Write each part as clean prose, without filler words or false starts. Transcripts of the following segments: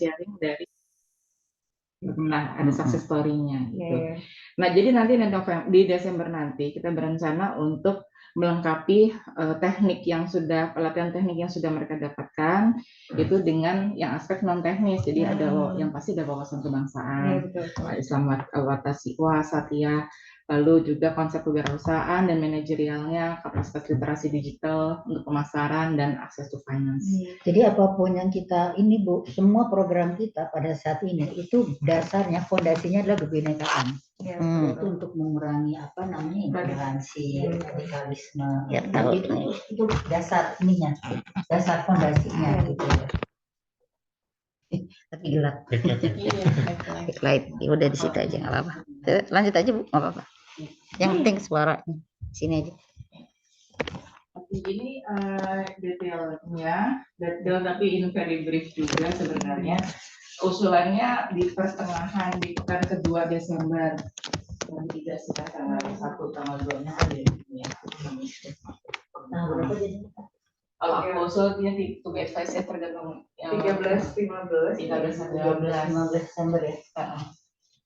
sharing dari ada success story-nya gitu. Nah, jadi nanti di Desember nanti kita berencana untuk melengkapi teknik yang sudah pelatihan teknik yang sudah mereka dapatkan itu dengan yang aspek non teknis. Jadi ada yang pasti ada wawasan kebangsaan, Islam wasatiyah, lalu juga konsep kewirausahaan dan manajerialnya, kapasitas literasi digital untuk pemasaran dan akses to finance. Jadi apapun yang kita ini Bu, semua program kita pada saat ini itu dasarnya fondasinya adalah kebinekaan. Itu untuk mengurangi apa namanya intoleransi, radikalisme. Ya, itu dasar ininya, dasar fondasinya gitu. Tapi gelap. Backlight, udah di situ aja nggak apa-apa. Lanjut aja Bu, nggak apa-apa. Yang penting suaranya sini aja. Ini detailnya, tapi in very brief juga sebenarnya. Usulannya di pertengahan di pekan kedua Desember, yang tidak sekitar tanggal 1, tanggal 2-nya ada ya. Nah, berapa jadi? Kalau aku usulnya di tugas advice ya tergantung 13, 15 Desember ya.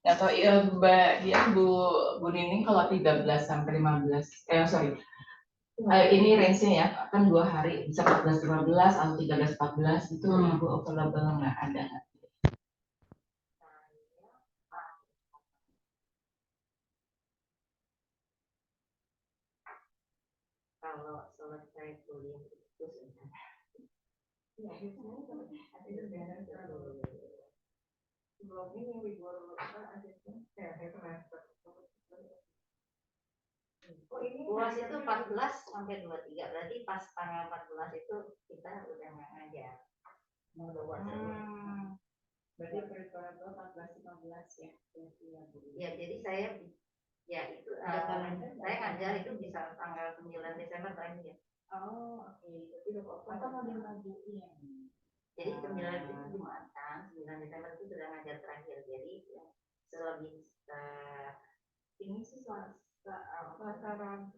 Atau iya Mbak dia Bu Nining kalau 13 sampai 15 ini range-nya ya kan 2 hari bisa 14-15 atau 13-14 itu Bu available nggak ada. Kalau selesai kuliah itu sudah. Ya, sebelum ini libur apa asesmen semester. Oh ini UAS itu 14 sampai 23, berarti pas tanggal 14 itu kita udah nggak ngajar. Mau UAS. Berarti perhitungan 14-15 ya. Ya, jadi saya ya itu saya ngajar itu bisa tanggal 9 Desember terakhir ya. Oh, oke. Jadi atau mau dimajuin. Jadi 9 itu Jumat kan, 9 Desember itu sudah ngajar terakhir. Jadi ya, selebih ini sih pelajaran pelajaran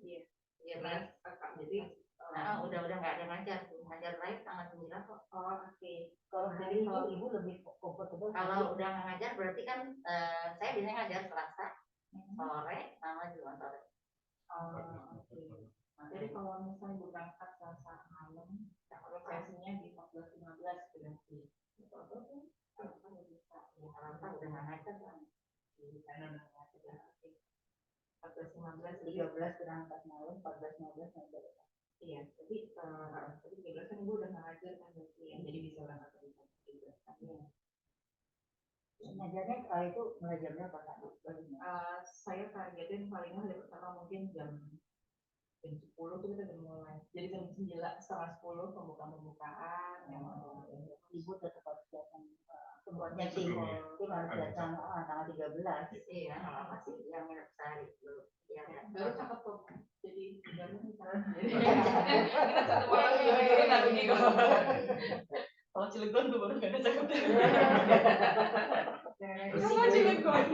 iya. Iya, Kakak. Jadi udah nggak ada ngajar terakhir tanggal 9 kok. Oh, oke. Kalau hari ini Ibu lebih comfortable. Kalau udah nggak ngajar berarti kan saya biasanya ngajar Selasa sore sama Jumat sore. Oh, oke. Jadi kalau misalnya berangkat Selasa malam, sesinya di 14-15 berarti. Kalau udah nggak ngajar kan. Karena udah ngajar. 14-15, 13 berangkat malam, 14-15 ngajar. Iya, jadi 13 kan Ibu udah ngajar kan berarti ya, jadi bisa berangkat ke 13. Ngajarnya kali itu ngajar berapa Kak? Saya targetin paling hari pertama mungkin jam 10 tuh kita udah mulai. Jadi jam 9:30 pembukaan. Ibu tetap harus datang. Semuanya tim harus datang tanggal 13. Iya, apa sih yang sehari dulu. Ya, baru cakep tuh. Jadi baru kita satu orang turun nanti nih kok. Kalau Cilegon tuh baru nggak ada cakep. Sama Cilegon.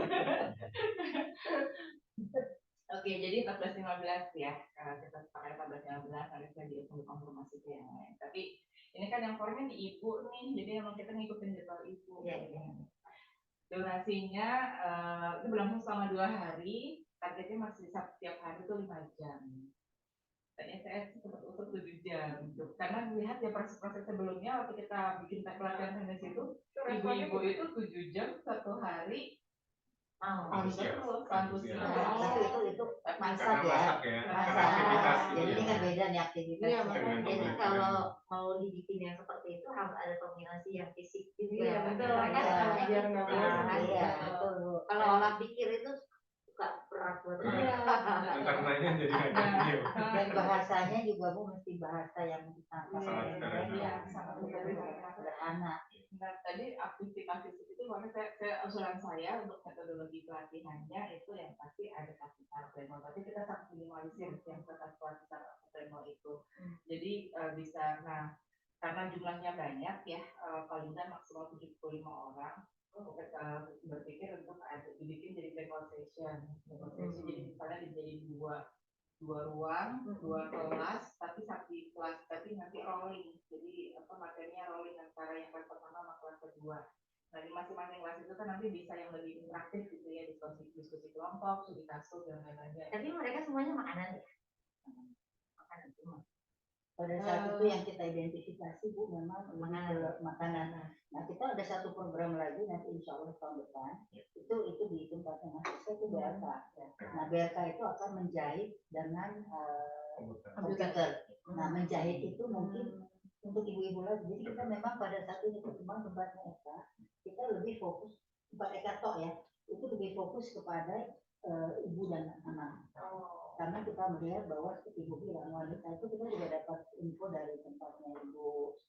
Oke, jadi 14-15 ya. Kita pakai 14-15 nanti saya ditunggu konfirmasi ke yang lain. Tapi ini kan yang formnya di Ibu nih, jadi emang kita ngikutin jadwal Ibu. Ya. Durasinya itu berlangsung selama 2 hari, targetnya masih setiap hari itu 5 jam. Tadinya saya sempat usul 7 jam, gitu. Karena melihat ya proses sebelumnya waktu kita bikin pelatihan teknis itu, ibu-ibu itu 7 jam satu hari. Itu masak ya. Jadi ini kan beda nih aktivitas. Iya, jadi kalau mau dibikin yang seperti itu harus ada kombinasi yang fisik juga. Iya, betul. Biar nggak bosan. Iya, betul. Kalau olah pikir itu suka berat buat mereka. Karenanya jadi dan bahasanya juga Bu mesti bahasa yang ditangkap. Iya, sangat sederhana. Nah, tadi aktivitas itu makanya saya usulan saya untuk metodologi pelatihannya itu yang pasti ada kapital pleno, tapi kita sangat minimalisir yang kapital pleno itu. Jadi bisa, nah karena jumlahnya banyak ya, paling nggak maksimal 75 orang, kita berpikir untuk dibikin jadi breakout session. Jadi misalnya jadi 2 2 ruang, 2 kelas, tapi nanti rolling. Jadi materinya rolling antara yang kelas pertama sama kelas kedua. Nah, di masing-masing kelas itu kan nanti bisa yang lebih interaktif gitu ya, diskusi kelompok, studi kasus dan lain-lain. Tapi mereka semuanya makanan ya? Makanan semua. Pada saat itu yang kita identifikasi Bu memang makanan. Nah, kita ada satu program lagi nanti insya Allah tahun depan itu di tempatnya mahasiswa itu BRK. Nah, BRK itu akan menjahit dengan komputer. Nah, menjahit itu mungkin untuk ibu-ibu lagi. Jadi kita memang pada saat ini perkembangan tempatnya Eka, kita lebih fokus kepada Eka Tok ya. Itu lebih fokus kepada ibu dan anak. Karena kita melihat bahwa seperti ibu bilang wanita itu kita juga dapat info dari tempatnya ibu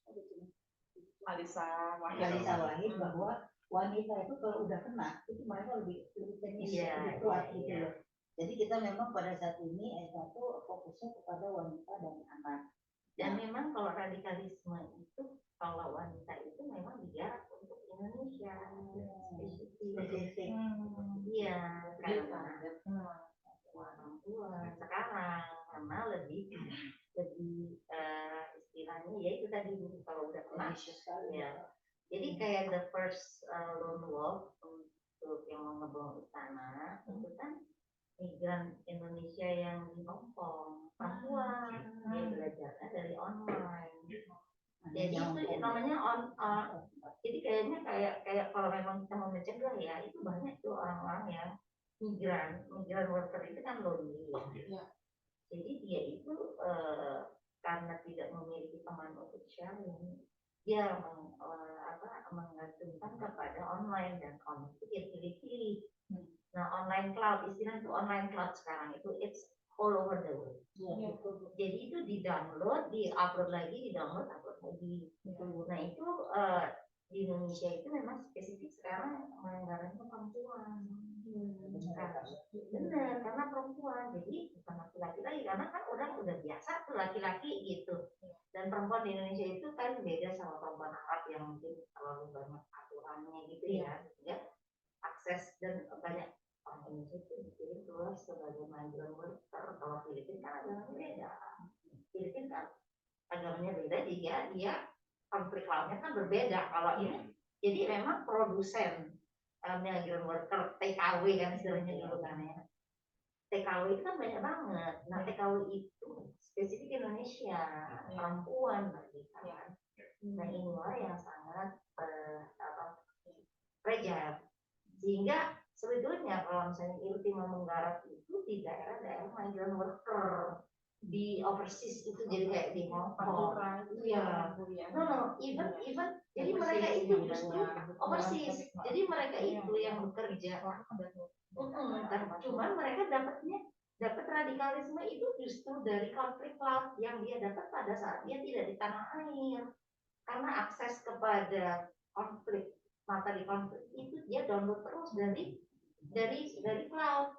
Alisa Wahid bahwa wanita itu kalau udah kena itu mereka lebih teknis, lebih kuat gitu loh. Jadi kita memang pada saat ini Eka tuh fokusnya kepada wanita dan anak. Dan memang kalau radikalisme itu kalau wanita itu memang digarap untuk Indonesia spesifik. Iya, karena perempuan sekarang karena lebih istilahnya ya itu tadi kalau udah kena ya. Jadi kayak the first lone wolf untuk yang mau ngebom istana itu kan migran Indonesia yang di Hong Kong, perempuan, dia belajarnya dari online. Jadi itu namanya jadi kayaknya kayak kalau memang kita mau mencegah ya itu banyak tuh orang-orang yang migran worker itu kan lonely ya. Jadi dia itu karena tidak memiliki teman untuk sharing, dia menggantungkan kepada online dan online itu dia pilih-pilih. Nah, online cloud, istilah itu online cloud sekarang itu it's all over the world. Jadi itu di-download, di-upload lagi, di-download, upload lagi. Nah, itu di Indonesia itu memang spesifik sekarang menganggaran itu perempuan. Benar, karena perempuan. Jadi bukan laki-laki lagi, karena kan orang udah biasa tuh laki-laki gitu. Dan perempuan di Indonesia itu kan beda sama perempuan Arab yang mungkin terlalu banyak aturannya gitu ya. Akses dan banyak orang Indonesia itu dikirim keluar sebagai migrant worker. Kalau Filipina kan agamanya beda. Filipina kan agamanya beda, dia konflik lautnya kan berbeda. Kalau ini jadi memang produsen migrant worker TKW kan istilahnya dulu kan ya. TKW itu kan banyak banget. Nah, TKW itu spesifik Indonesia, perempuan berarti kan. Nah, inilah yang sangat fragile. Sehingga sebetulnya kalau misalnya ILTI menggarap itu di daerah-daerah migrant worker di overseas itu jadi kayak di Hong Kong. Iya. Even jadi mereka itu justru overseas. Jadi mereka itu yang bekerja. Cuman mereka dapat radikalisme itu justru dari konflik laut yang dia dapat pada saat dia tidak di tanah air. Karena akses kepada materi konflik itu dia download terus dari cloud.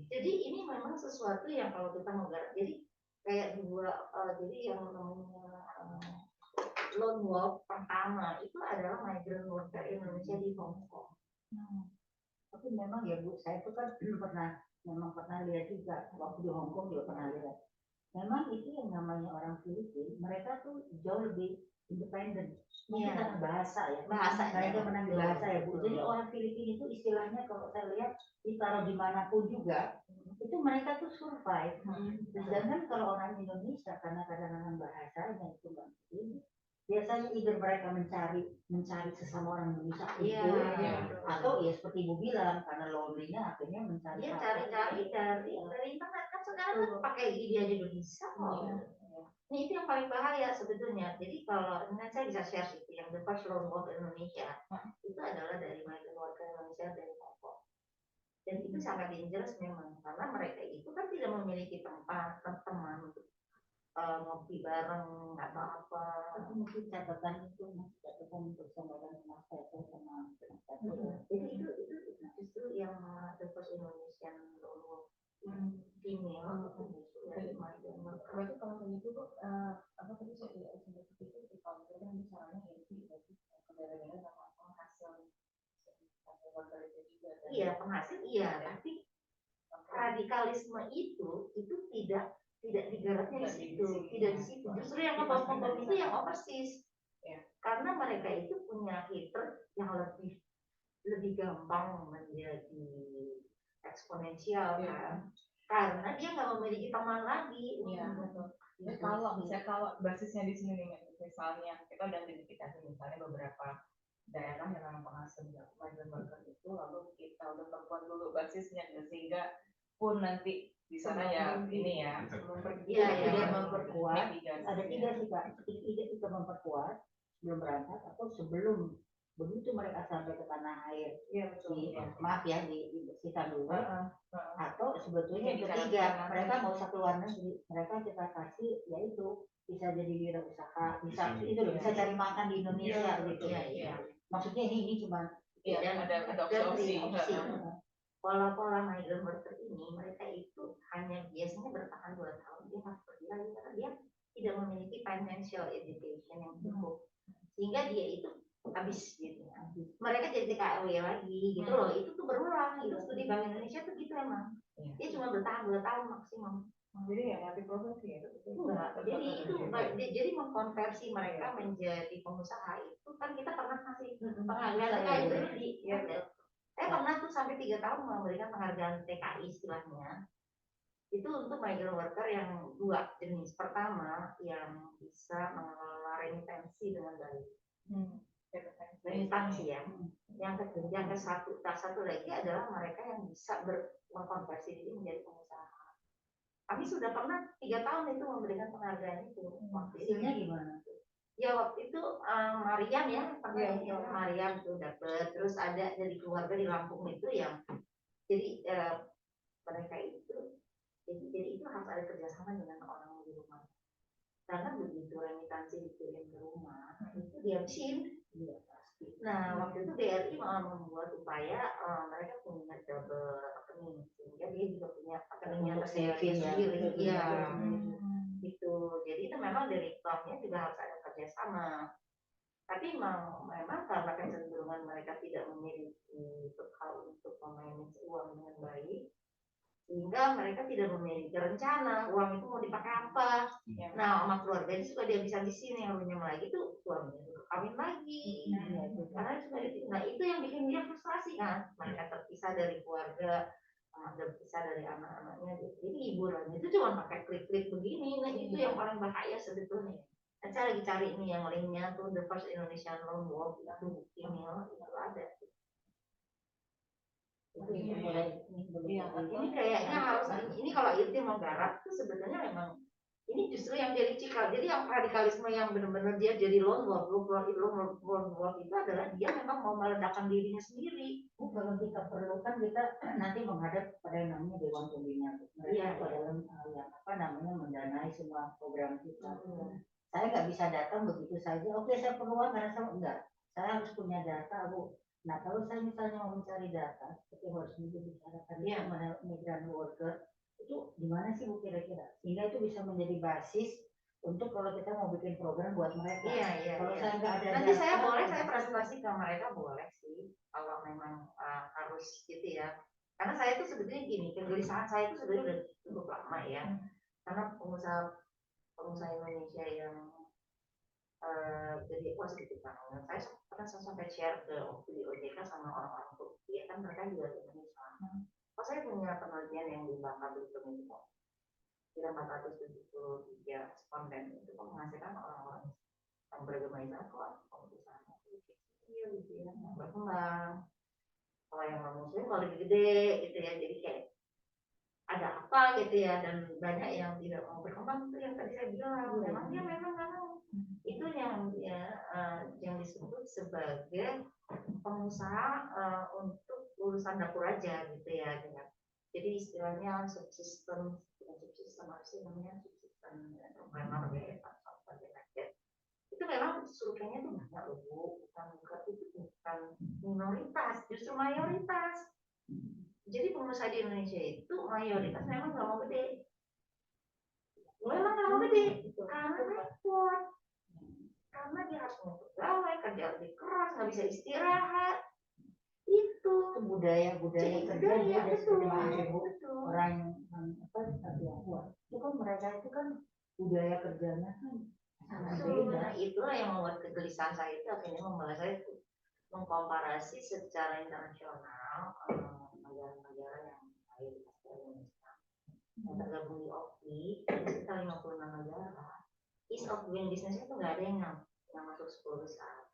Jadi ini memang sesuatu yang kalau kita menggarap, jadi kayak jadi yang namanya lone wolf pertama itu adalah migrant worker Indonesia di Hong Kong. Tapi memang ya Bu, saya itu kan pernah lihat juga waktu di Hong Kong juga pernah lihat. Memang itu yang namanya orang Filipina, mereka tuh jauh lebih independen. Mungkin karena bahasa ya. Mereka menang di bahasa ya Bu. Jadi orang Filipina itu istilahnya kalau saya lihat ditaruh dimanapun juga, itu mereka tuh survive. Sedangkan kalau orang Indonesia karena kadang-kadang bahasanya itu nggak begini, biasanya either mereka mencari sesama orang Indonesia itu, atau ya seperti Ibu bilang karena lonely-nya akhirnya mencari. Dia cari-cari dari internet kan sekarang kan pakai ide aja udah bisa. Nah, itu yang paling bahaya sebetulnya. Jadi kalau dengan saya bisa share itu yang the first lone wolf Indonesia itu adalah dari migrant worker Indonesia dari Hong Kong. Dan itu sangat dangerous memang karena mereka itu kan tidak memiliki teman untuk ngopi bareng atau apa. Mungkin catatan bersama dengan saya sama. Jadi itu justru yang the first Indonesian lone wolf female dari migrant worker. Berarti kalau begitu apa tadi saya sempat pikir di counter kan misalnya ini berarti kendala-kendala sama penghasil worker itu juga. Iya penghasil iya, tapi radikalisme itu tidak digarapnya di situ, tidak di situ. Justru yang ngebom itu yang overseas, karena mereka itu punya hater yang lebih gampang menjadi eksponensial kan, karena dia nggak memiliki teman lagi. Kalau basisnya di sini nih, misalnya kita udah identifikasi misalnya beberapa daerah yang memang penghasil migrant worker itu, lalu kita udah perkuat dulu basisnya sehingga pun nanti di sana ya ini ya memperkuat. Ada 3 sih Kak, kita memperkuat sebelum berangkat atau sebelum begitu mereka sampai ke tanah air. Maaf ya, dibersihkan dulu. Atau sebetulnya yang ketiga, mereka mau usah keluar negeri, mereka kita kasih yaitu bisa jadi wirausaha, bisa bisa cari makan di Indonesia gitu. Maksudnya ini cuma ada opsi. Pola migrant worker ini, mereka itu hanya biasanya bertahan 2 tahun, dia harus pergi lagi karena dia tidak memiliki financial education yang cukup, sehingga dia itu habis gitu. Mereka jadi TKW lagi gitu loh. Itu tuh berulang. Itu studi Bank Indonesia tuh gitu emang. Dia cuma bertahan 2 tahun maksimum. Jadi ya mati profesi ya. Jadi mengkonversi mereka menjadi pengusaha itu kan kita pernah kasih penghargaan kayak dulu di saya pernah tuh sampai 3 tahun memberikan penghargaan TKI istilahnya. Itu untuk migrant worker yang 2 jenis. Pertama, yang bisa mengelola remitensi dengan baik. Remitansi ya. Yang satu lagi adalah mereka yang bisa mengkonversi diri menjadi pengusaha. Kami sudah pernah 3 tahun itu memberikan penghargaan itu. Hasilnya gimana? Ya waktu itu Mariam ya, Mariam tuh dapat. Terus ada dari keluarga di Lampung itu yang jadi mereka itu jadi itu harus ada kerjasama dengan orang di rumah. Karena begitu remitansi dikirim ke rumah itu dihabisin. Nah waktu itu BRI malah membuat upaya mereka punya double rekening, sehingga dia juga punya rekeningnya sendiri. Gitu. Jadi itu memang dari banknya juga harus ada kerjasama. Tapi memang karena kecenderungan mereka tidak memiliki bekal untuk memanage uang dengan baik, sehingga mereka tidak memiliki rencana uang itu mau dipakai apa. Nah sama keluarganya suka dia bisa di sini, yang punya lagi tuh suaminya juga kawin lagi. Karena suka nah itu yang bikin dia frustrasi kan. Mereka terpisah dari keluarga, terpisah dari anak-anaknya. Jadi hiburannya itu cuma pakai klik-klik begini. Nah itu yang paling bahaya sebetulnya. Saya lagi cari ini yang linknya tuh The First Indonesian Lone Wolf itu email itu ada. Ini kayaknya harus ini kalau itu mau garap tuh sebetulnya memang ini justru yang jadi cikal. Jadi yang radikalisme yang benar-benar dia jadi lone wolf itu adalah dia memang mau meledakkan dirinya sendiri. Kalau kita perlukan kita nanti menghadap pada yang namanya Dewan Pembina. Mereka dalam yang mendanai semua program kita. Saya nggak bisa datang begitu saja. Oke, saya perlu uang karena saya enggak. Saya harus punya data, Bu. Nah, kalau saya misalnya mau mencari data, seperti harus dibicarakan migran worker, itu gimana sih Bu kira-kira? Sehingga itu bisa menjadi basis untuk kalau kita mau bikin program buat mereka. Kalau saya nggak ada nanti data, saya presentasi ke mereka boleh sih, kalau memang harus gitu ya. Karena saya tuh sebetulnya gini, kegelisahan saya itu sebenarnya udah cukup lama ya. Karena pengusaha Indonesia yang jadi sedikit banget. Saya pernah sampai share ke waktu di OJK sama orang-orang Turki, kan mereka juga di Indonesia. Saya punya penelitian yang di Bangka Belitung itu, kira 473 responden itu menghasilkan orang-orang yang beragama Islam kok pengusaha kecil gitu ya, berkembang. Kalau yang non Muslim kalau lebih gede gitu ya, jadi kayak ada apa gitu ya, dan banyak yang tidak mau berkembang itu yang tadi saya bilang memang dia memang itu yang disebut sebagai pengusaha untuk lulusan dapur aja gitu ya, dengan jadi istilahnya subsisten apa sih namanya, subsisten entrepreneur ya, itu memang surveinya tuh banyak loh Bu, itu bukan minoritas, justru mayoritas. Jadi pengusaha di Indonesia itu mayoritas memang nggak mau gede, karena repot, karena dia harus ngumpul pegawai, kerja lebih keras, nggak bisa istirahat. Itu budaya kerja dia betul. orang Tionghoa itu kan mereka itu kan budaya kerjanya kan sangat beda. Nah, itulah yang membuat kegelisahan saya itu akhirnya membuat saya itu mengkomparasi secara internasional negara-negara yang mayoritas Indonesia yang tergabung di OPI itu sekitar 56 negara. Ease of doing business itu nggak ada yang masuk 10 besar.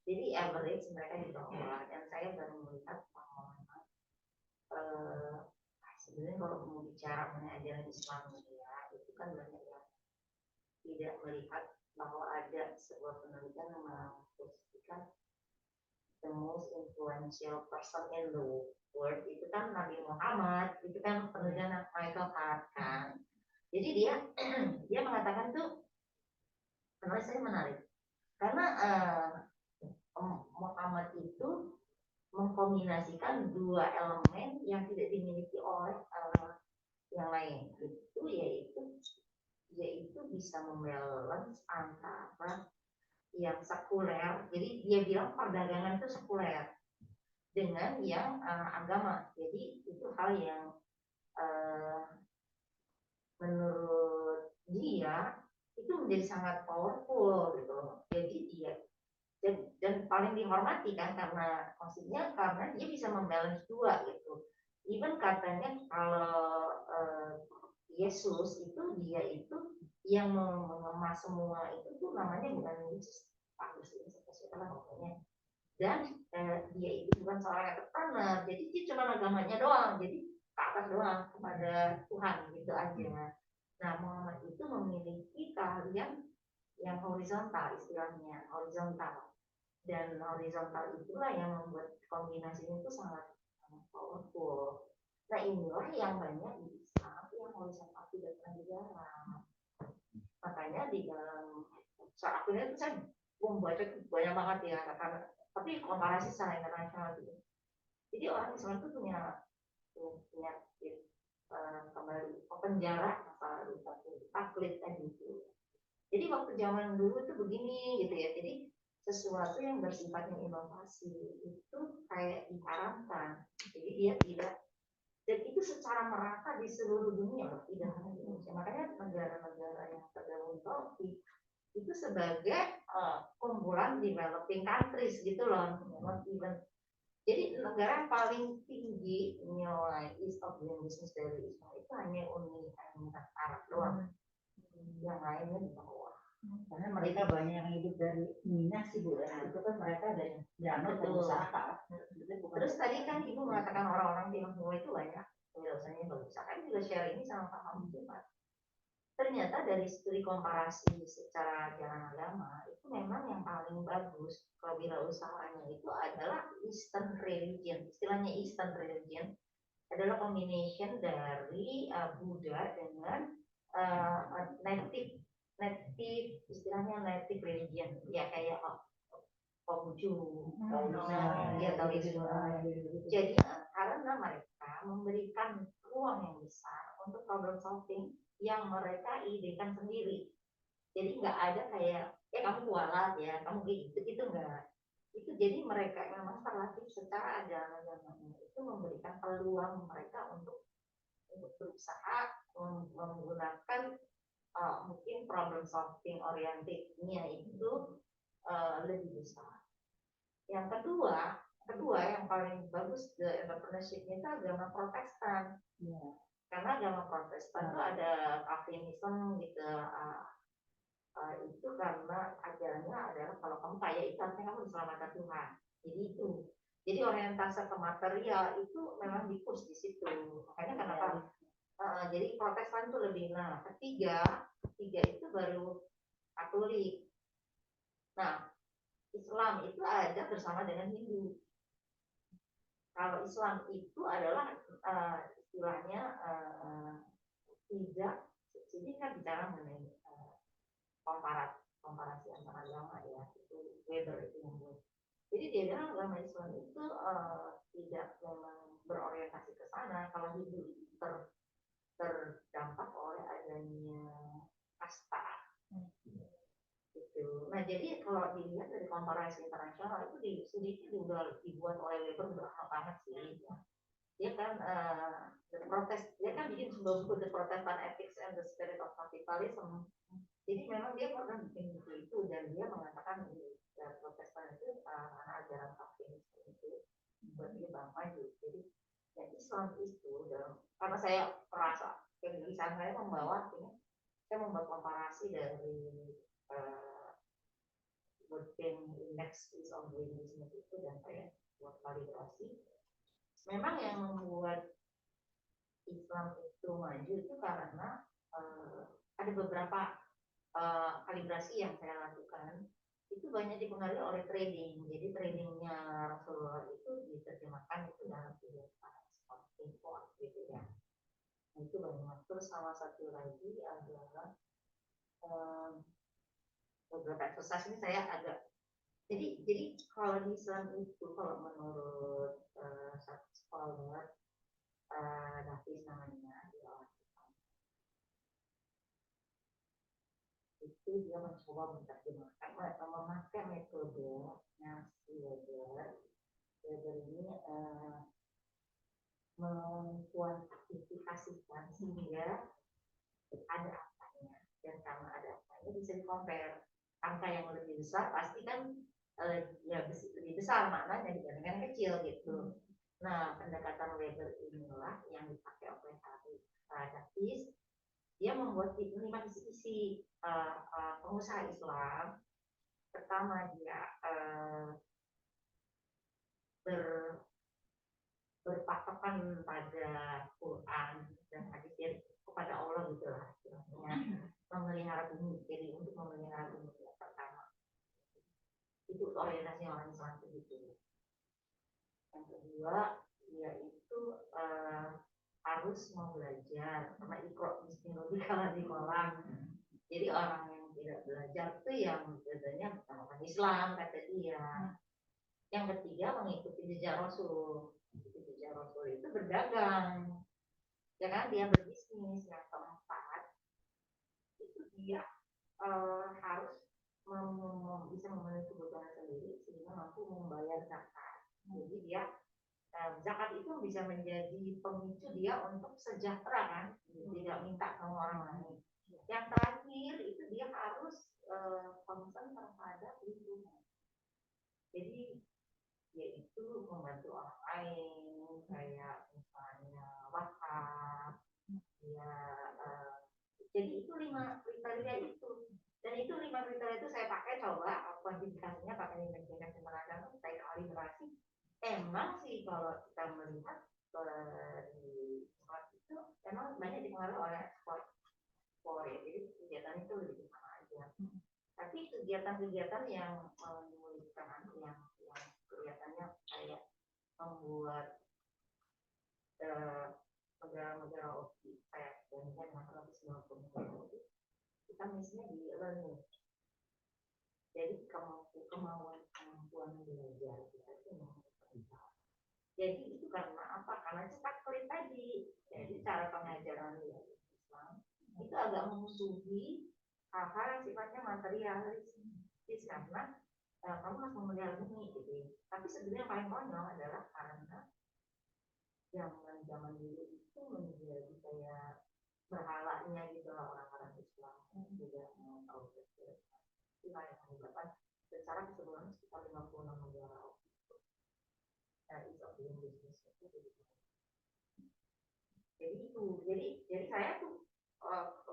Jadi average mereka di bawah, dan saya baru melihat bahwa sebenarnya kalau mau bicara mengenai ajaran Islam ya, itu kan banyak yang tidak melihat bahwa ada sebuah penelitian yang memposisikan the most influential person in the world itu kan Nabi Muhammad, itu kan penelitian Michael Hart kan. Jadi dia mengatakan tuh, menurut saya menarik karena Muhammad itu mengkombinasikan dua elemen yang tidak dimiliki oleh yang lain, itu yaitu bisa membalance antara yang sekuler, jadi dia bilang perdagangan itu sekuler dengan yang agama. Jadi itu hal yang menurut dia itu menjadi sangat powerful gitu. Jadi dia dan paling dihormati kan karena maksudnya karena dia bisa membalance dua gitu. Even katanya kalau Yesus itu dia itu yang mengemas semua itu tuh namanya bukan Yesus, Paulus ini seperti pokoknya. Dan dia itu bukan seorang entrepreneur, jadi dia cuma agamanya doang, jadi ke atas doang kepada Tuhan gitu aja. Nah Muhammad itu memiliki keahlian yang horizontal, istilahnya horizontal, dan horizontal itulah yang membuat kombinasinya itu sangat powerful. Nah inilah yang banyak di Islam yang horizontal tidak pernah digarap. Makanya di dalam saat akhirnya itu saya membaca banyak banget ya, karena tapi komparasi secara internasional gitu. Jadi orang Islam itu punya kembali penjara masalah taklid kan gitu. Jadi waktu zaman dulu itu begini gitu ya. Jadi sesuatu yang bersifatnya inovasi itu kayak diharamkan. Jadi dia tidak, dan itu secara merata di seluruh dunia loh, tidak hanya di Indonesia. Makanya negara-negara yang tergabung di itu sebagai kumpulan developing countries gitu loh, not even. Jadi negara yang paling tinggi nilai ease of doing business dari Islam itu hanya Uni Emirat Arab doang, yang lainnya di bawah. Karena mereka banyak yang hidup dari minyak sih Bu, itu kan mereka dari danau dan usaha. Terus tadi kan Ibu mengatakan orang-orang di Tionghoa itu banyak penjelasannya bagus. Saya juga share ini sama Pak Hamdi, Pak. Ternyata dari studi komparasi secara jalan agama itu memang yang paling bagus kewirausahanya itu adalah Eastern religion. Istilahnya Eastern religion adalah combination dari Buddha dengan native istilahnya native religion, ya kayak Konghucu, ya Taoisme. Jadi karena mereka memberikan ruang yang besar untuk problem solving yang mereka idekan sendiri. Jadi nggak ada kayak ya kamu kualat ya kamu gitu enggak. Itu jadi mereka yang memang terlatih secara ajaran-ajarannya itu memberikan peluang mereka untuk berusaha menggunakan mungkin problem solving orientednya itu lebih besar. Yang kedua yang paling bagus the entrepreneurship-nya itu agama Protestan. Karena agama Protestan itu ada Calvinism gitu. Itu karena ajarannya adalah kalau kamu kaya itu artinya kamu diselamatkan Tuhan. Jadi orientasi ke material itu memang di-push di situ. Makanya kenapa jadi Protestan itu lebih. Nah ketiga itu baru Katolik. Nah Islam itu ada bersama dengan Hindu. Kalau Islam itu adalah istilahnya tidak, jadi kan bicara mengenai komparasi antara agama ya, itu Weber itu yang buat. Jadi dia bilang agama Islam itu tidak memang berorientasi ke sana. Kalau Hindu terdampak oleh adanya kasta. Gitu. Nah jadi kalau dilihat dari komparasi internasional itu di studi itu juga dibuat oleh Weber udah lama banget sih. Ya. dia kan dia kan bikin sebuah buku The Protestant Ethics and the Spirit of Capitalism. Jadi memang dia pernah bikin buku itu dan dia mengatakan Protestan itu karena ajaran kapitalisme itu buat dia maju. Jadi ya Islam itu karena saya merasa kegelisahan saya membawa ini, saya membuat komparasi dari Working Index of Doing Business itu dan saya buat kalibrasi. Memang yang membuat Islam itu maju itu karena ada beberapa kalibrasi yang saya lakukan itu banyak dipengaruhi oleh trading. Jadi tradingnya Rasulullah itu diterjemahkan itu dalam kehidupan ekspor impor gitu ya. Nah, itu banyak. Terus salah satu lagi adalah beberapa exercise ini saya agak jadi kalau di Islam itu kalau menurut satu scholar Nafis namanya itu dia mencoba menerjemahkan memakai metode Nancy Weber ini mengkuantifikasikan sehingga ada angkanya dan karena ada angkanya bisa di-compare angka yang lebih besar pasti kan ya lebih besar maknanya dibandingkan kecil gitu. Nah pendekatan Weber inilah yang dipakai oleh Hafiz. Dia membuat 5 sisi pengusaha Islam. Pertama dia berpatokan pada Quran dan hadis kepada Allah gitu lah memelihara bumi. Jadi untuk memelihara bumi yang pertama itu orientasi orang Islam begitu. Yang kedua yaitu harus mau belajar karena ikro bismillah di kolam. Jadi orang yang tidak belajar itu yang biasanya bukan Islam kata dia. Yang ketiga mengikuti jejak Rasul. Jejak Rasul itu berdagang, ya kan dia berbisnis. Yang keempat itu dia harus bisa memenuhi kebutuhan sendiri sehingga mampu membayar zakat. Jadi dia zakat itu bisa menjadi pemicu dia untuk sejahtera kan, tidak minta sama orang lain. Yang terakhir itu dia harus concern terhadap lingkungan. Jadi yaitu membantu orang lain kayak misalnya wakaf ya jadi itu 5 kriteria itu dan itu 5 kriteria itu saya pakai coba kuantifikasinya pakai indeks pemerataan saya kalibrasi. Emang sih kalau kita melihat di ekspor itu emang banyak dipengaruhi oleh ekspor ya, jadi kegiatan itu lebih sama aja. Tapi kegiatan-kegiatan yang memulihkan yang kelihatannya kayak membuat negara-negara OPI kayak bandingkan dengan 190 negara itu kita misalnya di learning. Jadi kemampuan belajar kita itu memang. Jadi itu karena apa? Karena cepat klik tadi. Jadi cara pengajaran Islam itu agak memusuhi hal-hal yang sifatnya materialis karena kamu harus memelihara bumi gitu. Tapi sebenarnya yang paling konyol adalah karena zaman dulu itu menjadi kayak berhalanya gitu orang-orang Islam juga mau tahu betul. Itu yang menyebabkan secara keseluruhan sekitar 56 negara is of doing business itu jadi saya tuh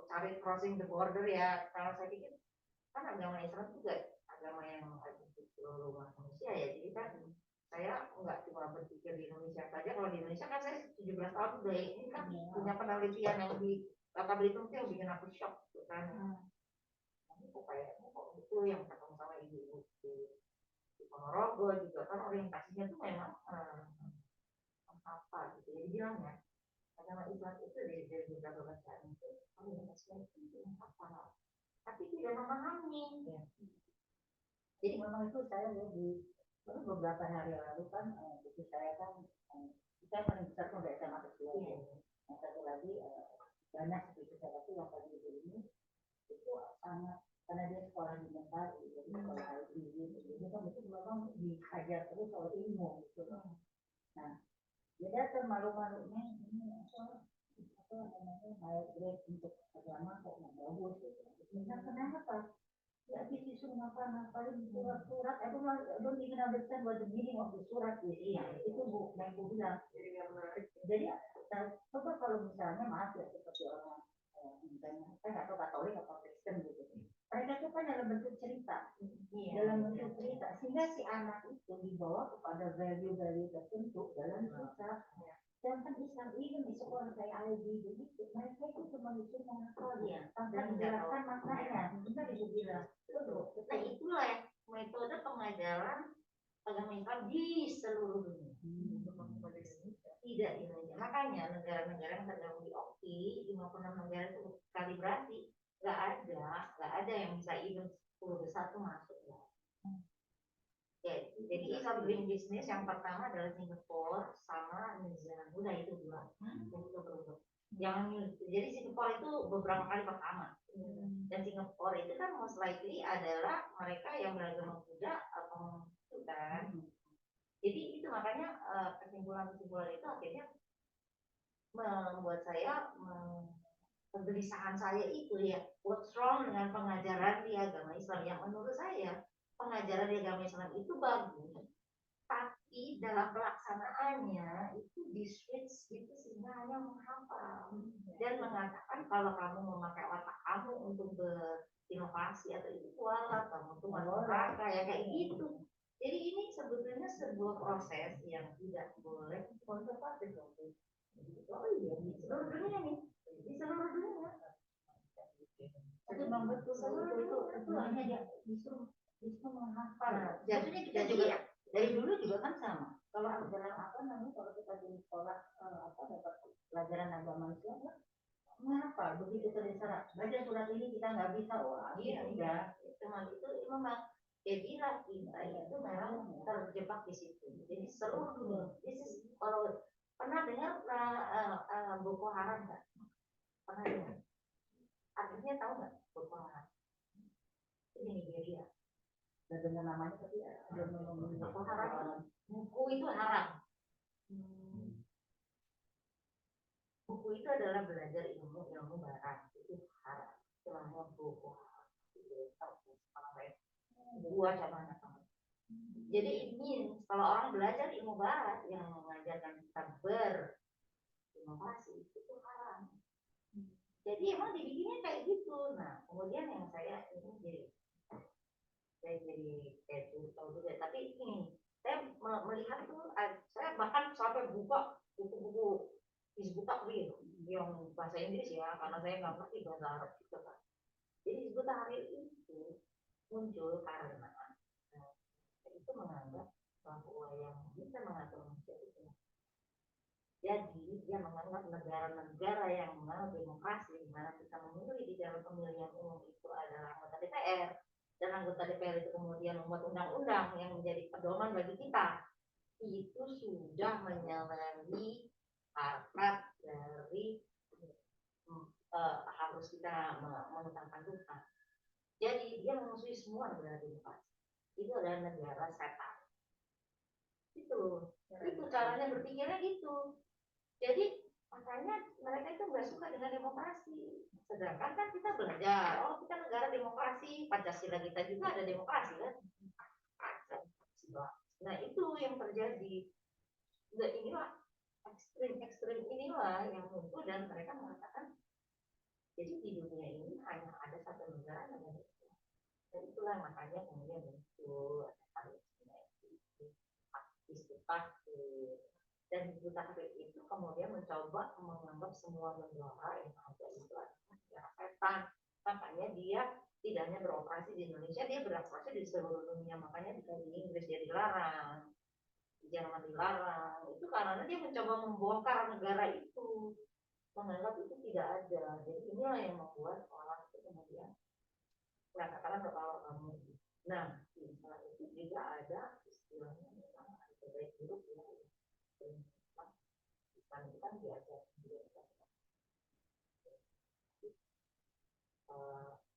cari crossing the border ya kalau saya pikir kan agama Islam juga agama yang untuk seluruh manusia ya jadi kan saya nggak cuma berpikir di Indonesia saja. Kalau di Indonesia kan saya 17 tahun udah ini kan punya penelitian yang di Bangka Belitung itu yang bikin aku shock gitu kan. Ini kok kayaknya kok itu yang ketemu sama ibu-ibu di Ponorogo juga kan orientasinya tuh memang apa gitu ya dibilangnya agama Islam itu dari beberapa bacaan itu orientasinya itu apa tapi tidak memahami ya. Jadi memang itu saya lihat di beberapa hari lalu kan itu saya kan kita paling besar kan dari SMA kedua ya. Yang satu lagi banyak seperti saya itu yang tadi ini itu sangat karena dia sekolah di Mentari jadi sekolah ini kan itu memang diajar terus oleh ilmu gitu. Nah dia datang malu-malunya ini apa namanya high grade untuk agama kok nggak bagus gitu. Kenapa? Ya, this is ngapain surat-surat. I don't even understand what the meaning of the surat is. Itu bu, yang bu bilang. Jadi coba kalau misalnya maaf ya seperti orang misalnya saya nggak tahu Katolik atau Kristen gitu. Mereka itu kan dalam bentuk cerita, dalam bentuk cerita, sehingga si anak itu dibawa kepada value-value tertentu dalam cerita. Sedangkan Islam ini di sekolah kayak IB begitu, mereka itu cuma disuruh menghafal tanpa dijelaskan maknanya. Kita bisa bilang, nah itulah ya metode pengajaran agama Islam di seluruh dunia. Tidak di Indonesia. Makanya negara-negara yang tergabung di OKI, 56 negara itu kalibrasi, nggak ada yang bisa even 10 besar tuh masuk ya. Ya, jadi Islam Green Business yang pertama adalah Singapura sama New Zealand. Udah itu dua. Jadi Singapura itu beberapa kali pertama. Dan Singapura itu kan most likely adalah mereka yang beragama Buddha atau itu kan. Jadi itu makanya kesimpulan-kesimpulan itu akhirnya membuat saya kegelisahan saya itu ya, what's wrong dengan pengajaran di agama Islam yang menurut saya pengajaran di agama Islam itu bagus, tapi dalam pelaksanaannya itu di switch gitu sehingga hanya menghafal dan mengatakan kalau kamu memakai otak kamu untuk berinovasi atau itu kualat, kamu tuh masuk neraka ya kayak gitu. Jadi ini sebetulnya sebuah proses yang tidak boleh konservatif. Oh iya, di seluruh dunia nih, di seluruh dunia. Itu memang betul, itu hanya dia disuruh menghafal. Jadinya kita juga ya, dari dulu juga kan sama. Kalau dalam apa namanya, kalau kita di sekolah dapat pelajaran agama Islam, menghafal begitu terserah. Baca surat ini kita nggak bisa, wah iya, itu memang jadilah kita itu memang terjebak di situ. Jadi seluruh dunia. Kalau pernah dengar Boko Haram nggak? Pernah dengar? Artinya tahu nggak Boko Haram? Ini Nigeria. Nggak dengar namanya tapi ada Boko Haram. Buku itu haram. Buku itu adalah belajar ilmu barat, itu haram. Itu namanya Boko Haram. Buat sama anak. Jadi ini kalau orang belajar ilmu barat yang mengajarkan kita berinovasi itu haram. Jadi emang dibikinnya kayak gitu. Nah, kemudian yang saya ini jadi kayak tahu juga. Tapi ini saya melihat tuh, saya bahkan sampai buka buku-buku Hizbut Tahrir yang bahasa Inggris ya, karena saya nggak ngerti bahasa Arab gitu kan. Jadi Hizbut Tahrir itu muncul karena itu menganggap bahwa yang bisa mengatur manusia itu. Jadi dia menganggap negara-negara yang menganut demokrasi, di mana kita memilih di dalam pemilihan umum itu adalah anggota DPR, dan anggota DPR itu kemudian membuat undang-undang yang menjadi pedoman bagi kita, itu sudah menyalahi harkat dari harus kita mengutamakan Tuhan. Jadi dia memusuhi semua negara demokrasi. Itu adalah negara setan. Itu caranya berpikirnya gitu. Jadi makanya mereka itu nggak suka dengan demokrasi. Sedangkan kan kita belajar, oh kita negara demokrasi, Pancasila kita juga ada demokrasi kan. Nah itu yang terjadi. Nah inilah ekstrim inilah yang muncul dan mereka mengatakan, jadi di dunia ini hanya ada satu negara yang ada. Dan itulah makanya kemudian muncul dan Hizbut Tahrir itu kemudian mencoba menganggap semua negara yang ada itu adalah setan. Makanya dia tidak hanya beroperasi di Indonesia, dia beroperasi di seluruh dunia. Makanya di Inggris dia dilarang, di Jerman dilarang. Itu karena dia mencoba membongkar negara itu, menganggap itu tidak ada. Jadi inilah yang membuat orang itu kemudian mengatakan kalau kamu. Nah, di sana itu juga ada istilahnya memang ada baik buruk ya. Kan biasa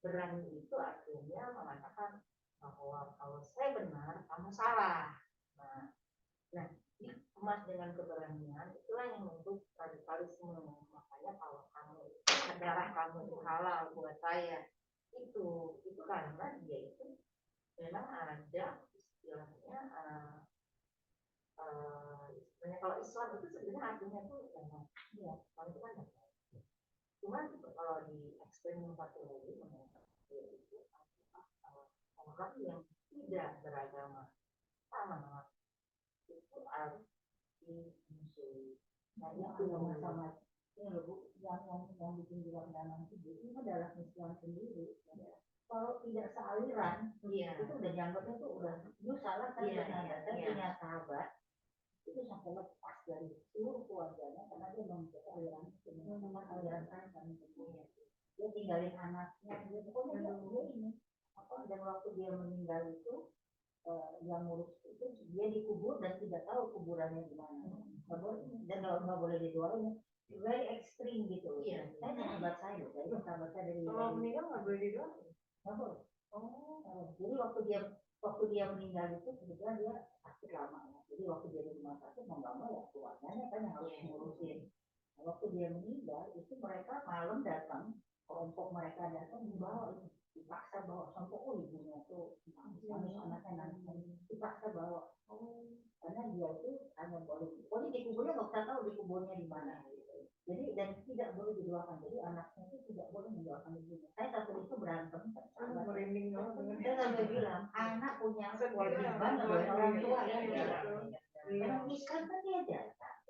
berani itu akhirnya mengatakan bahwa kalau saya benar kamu salah. Nah emas dengan keberanian, itulah yang membentuk radikalisme. Makanya kalau kamu darah kamu itu halal buat saya, itu karena dia itu memang ada istilahnya istilahnya kalau Islam itu sebenarnya artinya itu ya kalau itu kan cuman kalau di ekstrem satu lagi yaitu orang yang tidak beragama sama itu harus dimusuhi. Nah, yang agama sama ini loh Bu, yang bikin bilang danang itu ini adalah Islam sendiri. Kalau tidak sealiran, itu udah dianggapnya tuh udah lu salah kan. Saya punya sahabat itu sampai lepas dari seluruh keluarganya karena dia mengikuti aliran saya kan. Dia tinggalin anaknya, dia pokoknya dia ini apa, dan waktu dia meninggal itu yang ngurus itu dia dikubur dan tidak tahu kuburannya di mana. Dan nggak boleh didoain, very ekstrim gitu. Saya sahabat saya, jadi sahabat saya dari kalau meninggal nggak boleh didoain. Nggak boleh. Jadi waktu dia meninggal itu kebetulan dia sakit lama. Jadi waktu dia di rumah sakit mau nggak mau ya keluarganya kan yang harus ngurusin. Waktu dia meninggal itu mereka malam datang, kelompok mereka datang membawa itu, dipaksa bawa sampai ibunya tuh nangis, anaknya nangis, dipaksa bawa. Karena dia itu hanya boleh, pokoknya dikuburnya nggak usah tahu dikuburnya di mana. Jadi dan tidak boleh didoakan. Jadi anaknya itu tidak boleh mendoakan ibunya. Saya satu itu berantem. Saya sampai bilang anak punya kewajiban mendoain orang tua ya. Karena Islam kan dia jasa.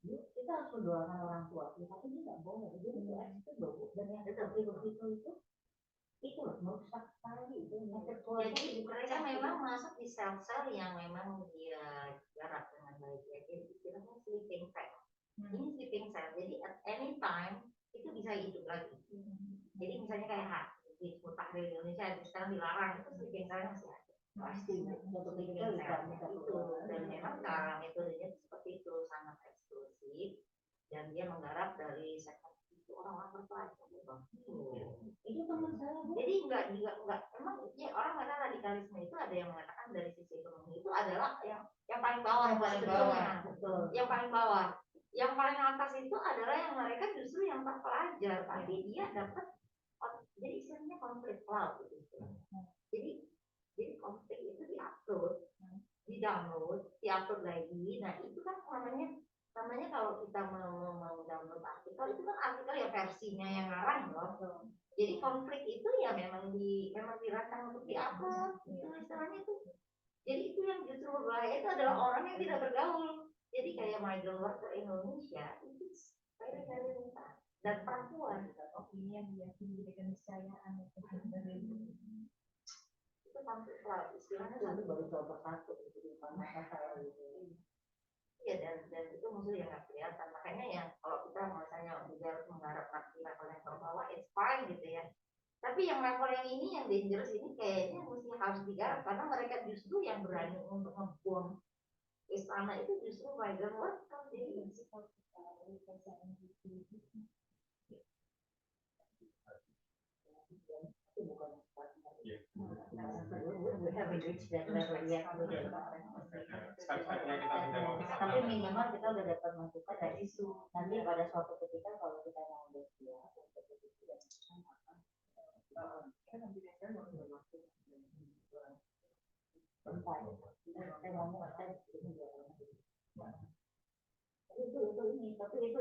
Kita harus mendoakan orang tua, tapi ini nggak boleh. Jadi itu ekstrim loh. Dan yang seperti begitu itu loh merusak sekali itu. Jadi mereka memang masuk di sel-sel yang memang dia garap dengan baik. Jadi istilahnya sleeping cell. Ini sleeping cell. Jadi at any time itu bisa hidup lagi. Jadi misalnya kayak di Mutakhir Indonesia sekarang dilarang, itu sleeping cell masih ada. Pasti sleeping cell itu. Dan memang cara metodenya seperti itu, sangat eksklusif. Dan dia menggarap dari sektor itu orang-orang berpelajar. Itu teman saya. Jadi enggak emang ya orang karena radikalisme itu ada yang mengatakan dari sisi ekonomi itu adalah yang paling bawah, betul. Yang paling bawah. Yang paling atas itu adalah yang mereka justru yang terpelajar, tapi dia dapat jadi istilahnya konflik cloud gitu. Jadi konflik itu diupload, di-download, diupload lagi. Nah, itu kan namanya kalau kita mau download artikel itu kan artikel ya versinya yang ngarang loh. Jadi konflik itu ya memang dirancang untuk diupload, itu istilahnya itu. Jadi itu yang justru berbahaya itu adalah orang yang tidak bergaul. Jadi kayak migrant worker Indonesia itu very rentan dan perempuan. Opini yang diyakini dengan keniscayaan itu konflik lah istilahnya itu baru contoh satu di depan mata saya gitu. Iya dan itu musuh yang nggak kelihatan. Makanya ya kalau kita misalnya juga menggarap level yang terbawah, it's fine gitu ya. Tapi yang level yang ini yang dangerous ini kayaknya mesti harus digarap karena mereka justru yang berani untuk ngebuang istana itu justru migrant worker. Jadi itu bukan we haven't reached that level yet. Tapi minimal kita udah dapat masukan dari isu. Nanti pada suatu ketika kalau kita mau udah siap, itu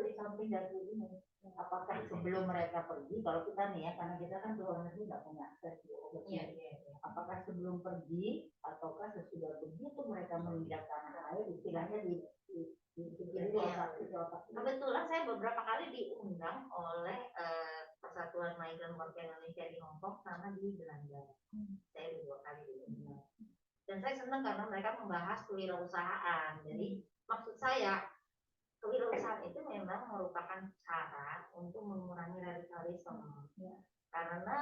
di samping dari ini. Apakah sebelum mereka pergi, kalau kita nih ya, karena kita kan luar negeri nggak punya akses apakah sebelum pergi ataukah sesudah begitu mereka menginjak tanah air, istilahnya di kebetulan saya beberapa kali diundang oleh Persatuan Migrant Worker Indonesia di Hongkong sama di Belanda. Saya 2 kali diundang. Dan saya senang karena mereka membahas kewirausahaan. Jadi maksud saya kewirausahaan itu memang merupakan cara untuk mengurangi radikalisme. Karena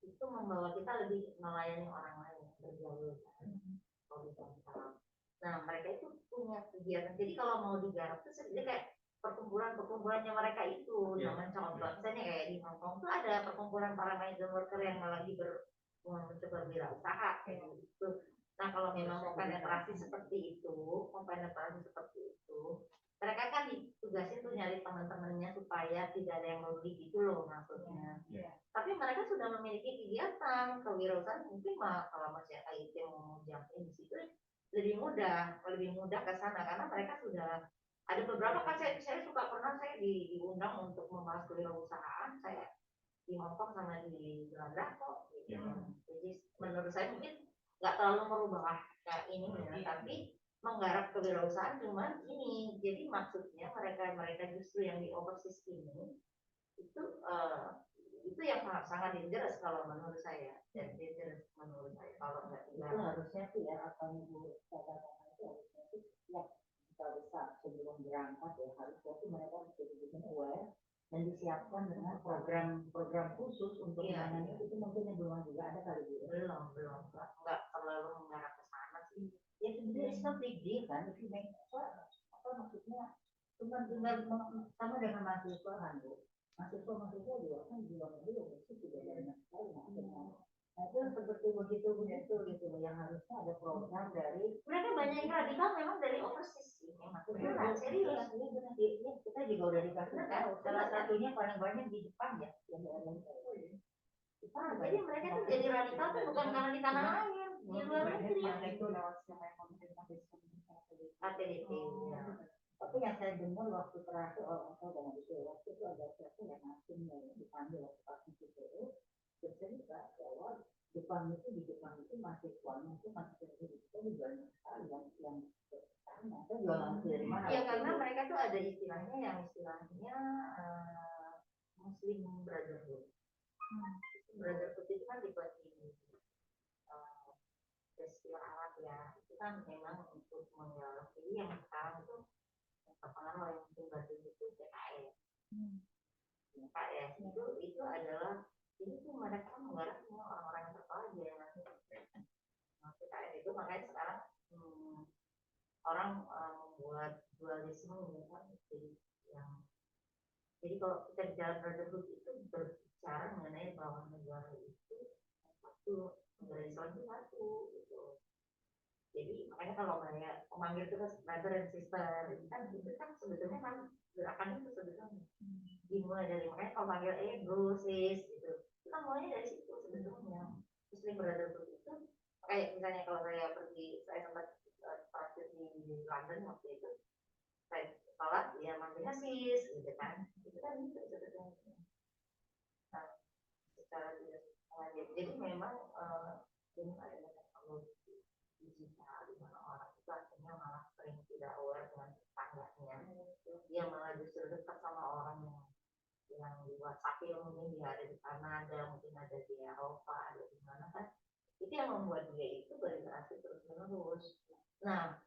itu membawa kita lebih melayani orang lain bergaul. Nah mereka itu punya kegiatan. Jadi kalau mau digarap itu sebenarnya kayak perkumpulan-perkumpulannya mereka itu. Namanya contoh, misalnya kayak di Hongkong itu ada perkumpulan para migrant worker yang lagi mencoba wirausaha kayak gitu. Nah kalau memang mau penetrasi seperti itu, mereka kan ditugasin tuh nyari teman-temannya supaya tidak ada yang merugi gitu loh maksudnya. Tapi mereka sudah memiliki kegiatan kewirausahaan, mungkin kalau masih IT mau jumpin di situ lebih mudah ke sana karena mereka sudah ada beberapa kan saya suka pernah saya diundang untuk membahas kewirausahaan saya di Hongkong sama di Belanda kok gitu. Jadi menurut saya mungkin nggak terlalu merubah kayak ini ya, tapi menggarap kewirausahaan cuman ini jadi maksudnya mereka justru yang di overseas ini itu yang sangat dangerous kalau menurut saya dan dangerous menurut saya kalau nggak itu harusnya sih ya apa yang Bu katakan itu harusnya sih setiap kita besar sebelum berangkat ya harusnya sih mereka betul-betul aware dan disiapkan dengan program khusus untuk menangani itu mungkin yang belum juga ada kali Bu. Belum nggak terlalu mengarah ke sana sih. Ya sebenarnya itu big deal kan itu apa maksudnya cuma sama dengan mahasiswa kan Bu. Mahasiswa juga kan di luar negeri itu tidak banyak sekali nah itu seperti begitu gitu yang harusnya ada program dari mereka banyak yang radikal memang dari overseas sih memang beneran serius ya, kita juga udah dikasih tahu salah satunya paling banyak di Jepang ya yang jadi mereka tuh jadi radikal tuh bukan karena di tanah air di luar negeri itu lewat ATDT ya. Tapi yang saya dengar waktu terakhir orang dengan waktu itu ada siapa yang asing yang dipanggil waktu pas itu bercerita bahwa di Jepang itu mahasiswanya itu masih terjadi itu banyak sekali yang tanya saya jualan dari mana ya karena mereka tuh ada istilahnya Muslim Brotherhood Brotherhood itu kan dibuat di festival Arab ya itu kan memang untuk menggalang jadi yang sekarang itu terpengaruh oleh Muslim Brotherhood itu PKS PKS itu adalah ini tuh mereka menggarap semua orang-orang yang terpelajar PKS itu makanya sekarang orang membuat dualisme jadi kalau kita bicara brotherhood itu berbicara mengenai bahwa negara itu satu negara Islam itu satu gitu. Jadi makanya kalau kayak memanggil itu brother and sister itu kan sebetulnya kan gerakan itu sebetulnya dimulai dari makanya kalau panggil ego sis gitu itu kan mulainya dari situ sebetulnya Muslim brotherhood itu kayak misalnya kalau saya sempat praktik di London waktu itu saya sholat ya manggilnya sis gitu kan itu kan itu sebetulnya nah secara tidak jadi memang ini ada teknologi digital di mana orang itu akhirnya malah sering tidak aware dengan tetangganya dia malah justru dekat sama orang yang di WhatsApp mungkin dia ada di Kanada mungkin ada di Eropa ada di mana kan itu yang membuat dia itu berinteraksi terus menerus nah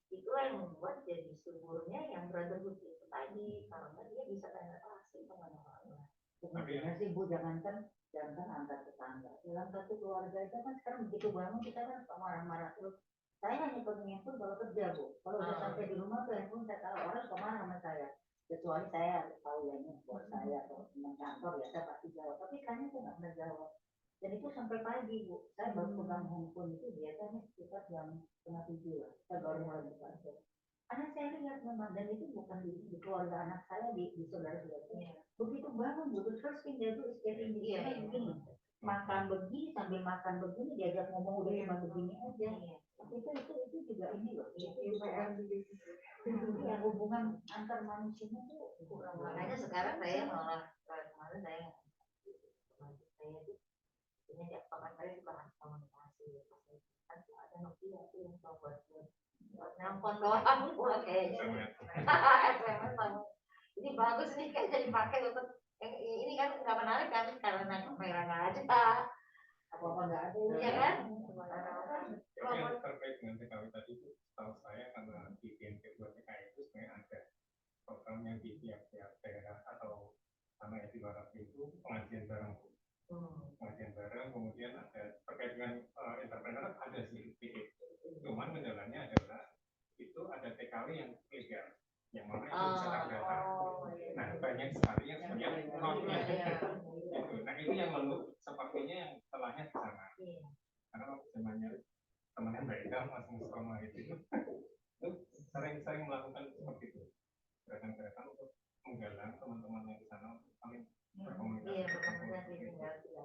itulah yang membuat jadi suburnya yang brotherhood itu tadi karena dia bisa penetrasi kemana-mana sebenarnya sih Bu jangankan antar tetangga dalam satu keluarga itu kan sekarang begitu bangun kita kan marah-marah terus saya hanya pegang handphone kalau kerja Bu kalau udah sampai di rumah tuh handphone saya tahu orang suka marah sama saya kecuali saya tahu ya ini buat saya atau teman kantor ya saya pasti jawab tapi kayaknya saya nggak pernah jawab dan itu sampai pagi Bu saya baru pegang handphone itu biasanya sekitar jam 6:30 saya baru mulai buka anak saya lihat memang dan itu bukan di keluarga anak saya di saudara-saudaranya begitu bangun Bu first thing dia tuh getting begini makan begini sambil makan begini diajak ngomong udah cuma begini aja itu juga ini loh itu yang hubungan antar manusianya tuh kurang makanya sekarang saya malah kemarin saya itu ini tiap teman saya suka komunikasi kan ada Nokia itu yang buat nelpon doang buat SMS ini bagus nih kayak jadi pakai untuk ini kan nggak menarik kan karena kamera nggak ada apa nggak ada ya kan terkait dengan TKW tadi itu setahu saya karena di BNP 2TKI itu sebenarnya ada program yang di tiap-tiap daerah atau sama yang di luar itu pengajian bareng kemudian ada terkait dengan entrepreneur ada sih cuman kendalanya adalah itu ada TKW yang legal yang mana itu bisa terdata nah banyak sekali yang sebenarnya gitu. Nah itu yang menurut sepertinya yang telahnya di sana karena waktu zamannya temannya Mbak sama sama itu sering melakukan seperti itu gerakan-gerakan untuk menggalang teman-teman yang di sana untuk saling berkomunikasi. Iya, berkomunikasi tinggal tidak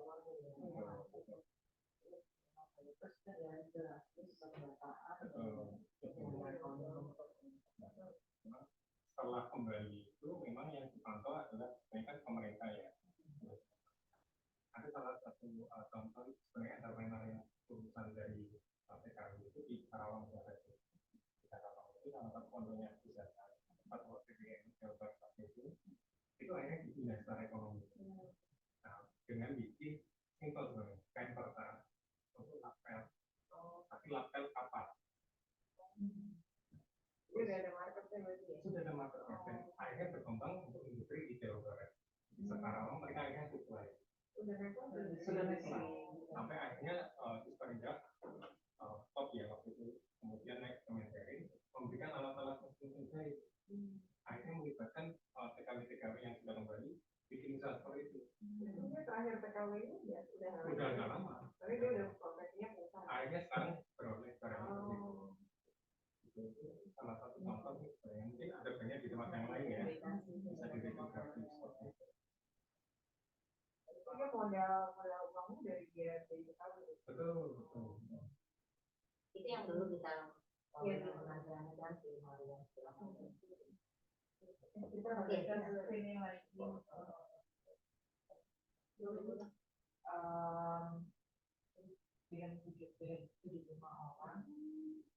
setelah kembali itu memang yang dipantau adalah sebenarnya pemerintah ya. Ada salah satu contoh sebenarnya entrepreneur yang lulusan dari PKW itu di Karawang Barat. Di Karawang itu salah satu contohnya bisa tempat OTBN Jawa Barat itu akhirnya dibina secara ekonomi. Nah, dengan bikin simple sebenarnya kain perta untuk lapel, tapi lapel kapal. sudah ada marketnya berarti ya. Sudah ada marketnya dan akhirnya berkembang untuk industri di Jawa Barat. Sekarang mereka akhirnya supply. Sudah sampai akhirnya Disperindak top ya waktu itu, kemudian naik ke Kementerian memberikan alat-alat mesin jahit. Akhirnya melibatkan TKW-TKW yang sudah kembali bikin usaha seperti itu. Sebenarnya terakhir PKW ini ya Udah agak lama. Tapi dia udah profesinya perusahaan. Akhirnya sekarang beroleh sekarang itu salah satu contoh yang mungkin ada banyak di tempat yang lain ya, bisa direplikasi seperti itu. Dia modal uangnya dari dia dari PKW. Betul. Itu yang dulu kita pengajaran dan kita berikan screening lagi dengan 75 orang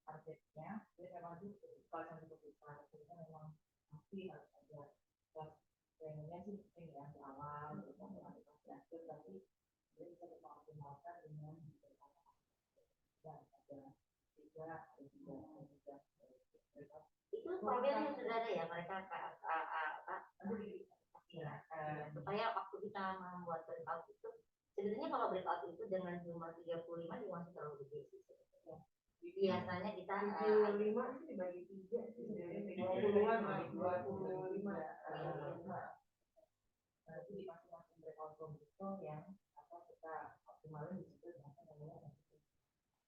targetnya. Jadi memang itu kalau sampai keputusan kita memang pasti harus ada trainingnya sih ini ya di awal kita melakukan akhir tapi kita bisa mengoptimalkan dengan dan ada tiga itu programnya sudah ada ya mereka supaya waktu kita membuat breakout itu sebenarnya kalau breakout itu dengan jumlah 35 itu masih terlalu gede sih sebenarnya. Biasanya kita 35 sih dibagi 3 sih 20-an lah 25 nanti di masing-masing breakout room itu yang kita optimalin di situ namanya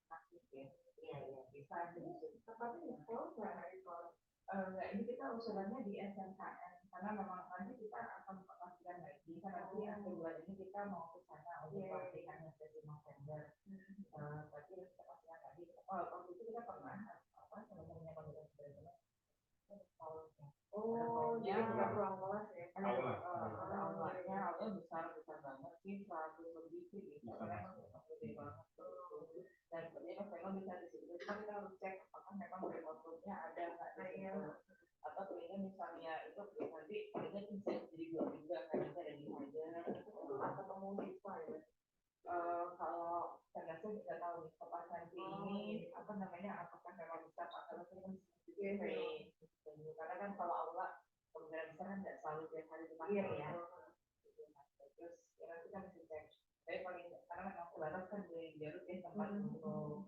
aktif ya. Iya bisa aja di situ. Tapi kalau nggak ini kita usulannya di SMKN karena memang nanti kita akan pastikan lagi karena nanti akhir bulan ini kita mau ke sana untuk pelatihan sesi November. Tapi kita pastikan lagi. Waktu itu kita pernah sebenarnya komunitas berbeda. Jadi kita ruang kelas ya. Aulanya besar banget sih 100 lebih sih gitu. Karena gede banget. Dan sebenarnya memang bisa di situ. Cuma kita harus cek apakah memang breakout-nya ada nggak di situ. Atau palingan misalnya itu nanti palingan bisa jadi 2 juga kan nanti ada di aja. Atau ketemu siswa ya. Kalau saya nggak tahu nih pas nanti ini apa namanya apakah memang bisa pakai kan karena kan kalau aula pembelajaran besar kan nggak selalu tiap hari dipakai ya. Terus ya nanti kita mesti cek. Tapi paling karena memang sebatas kan di Garut ya tempat untuk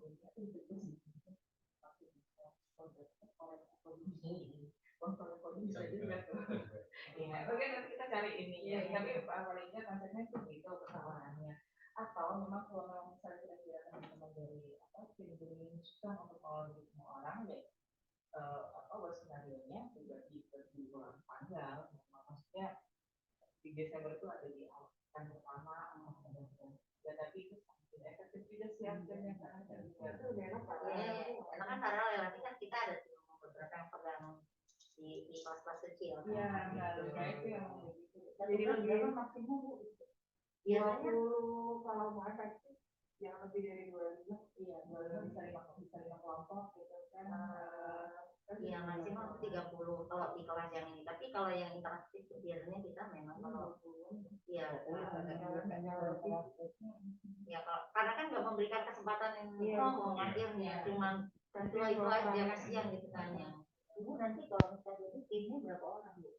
bisa juga tuh. Ya, oke nanti kita cari ini ya. Tapi palingnya konsepnya seperti itu kesalahannya. Atau memang kalau misalnya kira-kira teman-teman dari tim susah untuk mengolah semua orang ya skenario-nya juga di bulan tanggal. Maksudnya di Desember itu ada di kan pertama dan tapi itu efektif juga sih akhirnya karena itu enak kan karena lewat kan kita ada beberapa yang pegang di kelas-kelas kecil iya itu yang jadi lebih maksimum biasanya kalau mau efektif yang lebih dari 25 iya 25 bisa 5 kelompok gitu kan iya maksimal 30 kalau di kelas yang ini tapi kalau yang interaktif biasanya kita memang kalau ya kalau karena kan nggak memberikan kesempatan yang akhirnya cuma tentu itu aja kasihan gitu kan ya ibu nanti kalau misalnya itu timnya berapa orang bu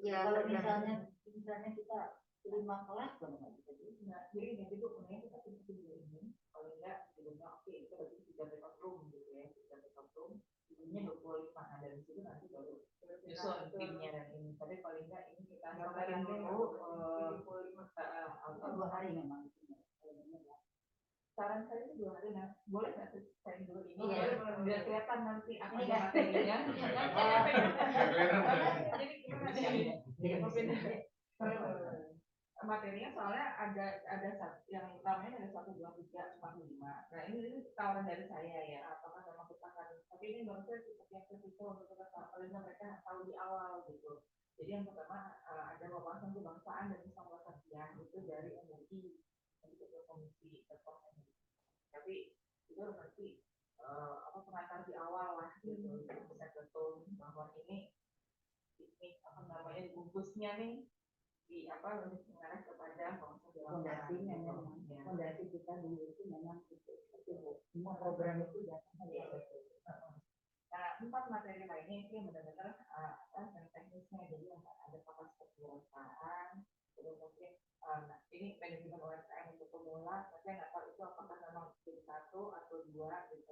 ya kalau misalnya kita 5 kelas kalau nggak bisa jadi nanti bu punya kita tim ini kalau enggak sebelumnya oke itu berarti 3 breakout room gitu ya 3 breakout room ini 25 ada di situ nanti baru nyusun timnya dan ini tapi paling enggak ini kita sampaikan dulu 25 atau 2 hari memang saran saya itu 2 hari nah boleh nggak saya dulu ini biar kelihatan nanti apa Iya. materinya. Jadi gimana deh? Materinya soalnya ada yang utamanya ada 1, 2, 3, 4, 5. Nah ini tawaran dari saya ya, apakah memang kita akan, tapi ini baru saya seperti yang itu untuk kita mereka tahu di awal gitu. Jadi yang pertama ada wawasan kebangsaan dan Islam Wasatiyah itu dari MUI, nanti ketua komisi berkomunikasi. Tapi itu nanti pengantar di awal lah gitu, bisa betul bahwa ini apa namanya dibungkusnya nih di mengarah kepada fondasinya memang fondasi kita dulu itu memang itu semua program itu datangnya dari itu. Nah, 4 materi lainnya itu yang benar-benar yang teknisnya, jadi ada kapasitas kewirausahaan, terus mungkin ini manajemen UMKM untuk pemula, saya nggak tahu itu apakah memang jadi 1 atau 2 gitu.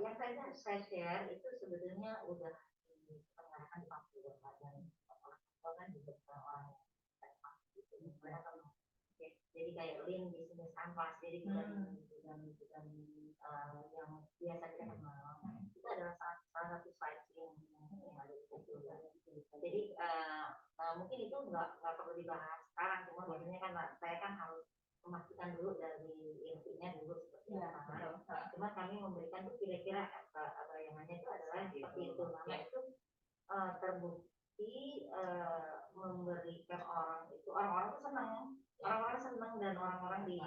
Yang saya share itu sebetulnya udah diperkenalkan di Papua dan kan juga orang jadi kayak link bisnis kanvas, jadi bukan yang biasa kita kenal. Itu adalah salah satu slide yang ada di situ. Jadi mungkin itu nggak perlu dibahas sekarang, cuma biasanya kan saya kan harus memastikan dulu dari intinya dulu seperti apa. Cuma kami memberikan tuh kira-kira bayangannya itu adalah seperti itu. Karena itu terbukti memberikan orang-orang tuh senang. Orang-orang senang dan orang-orang di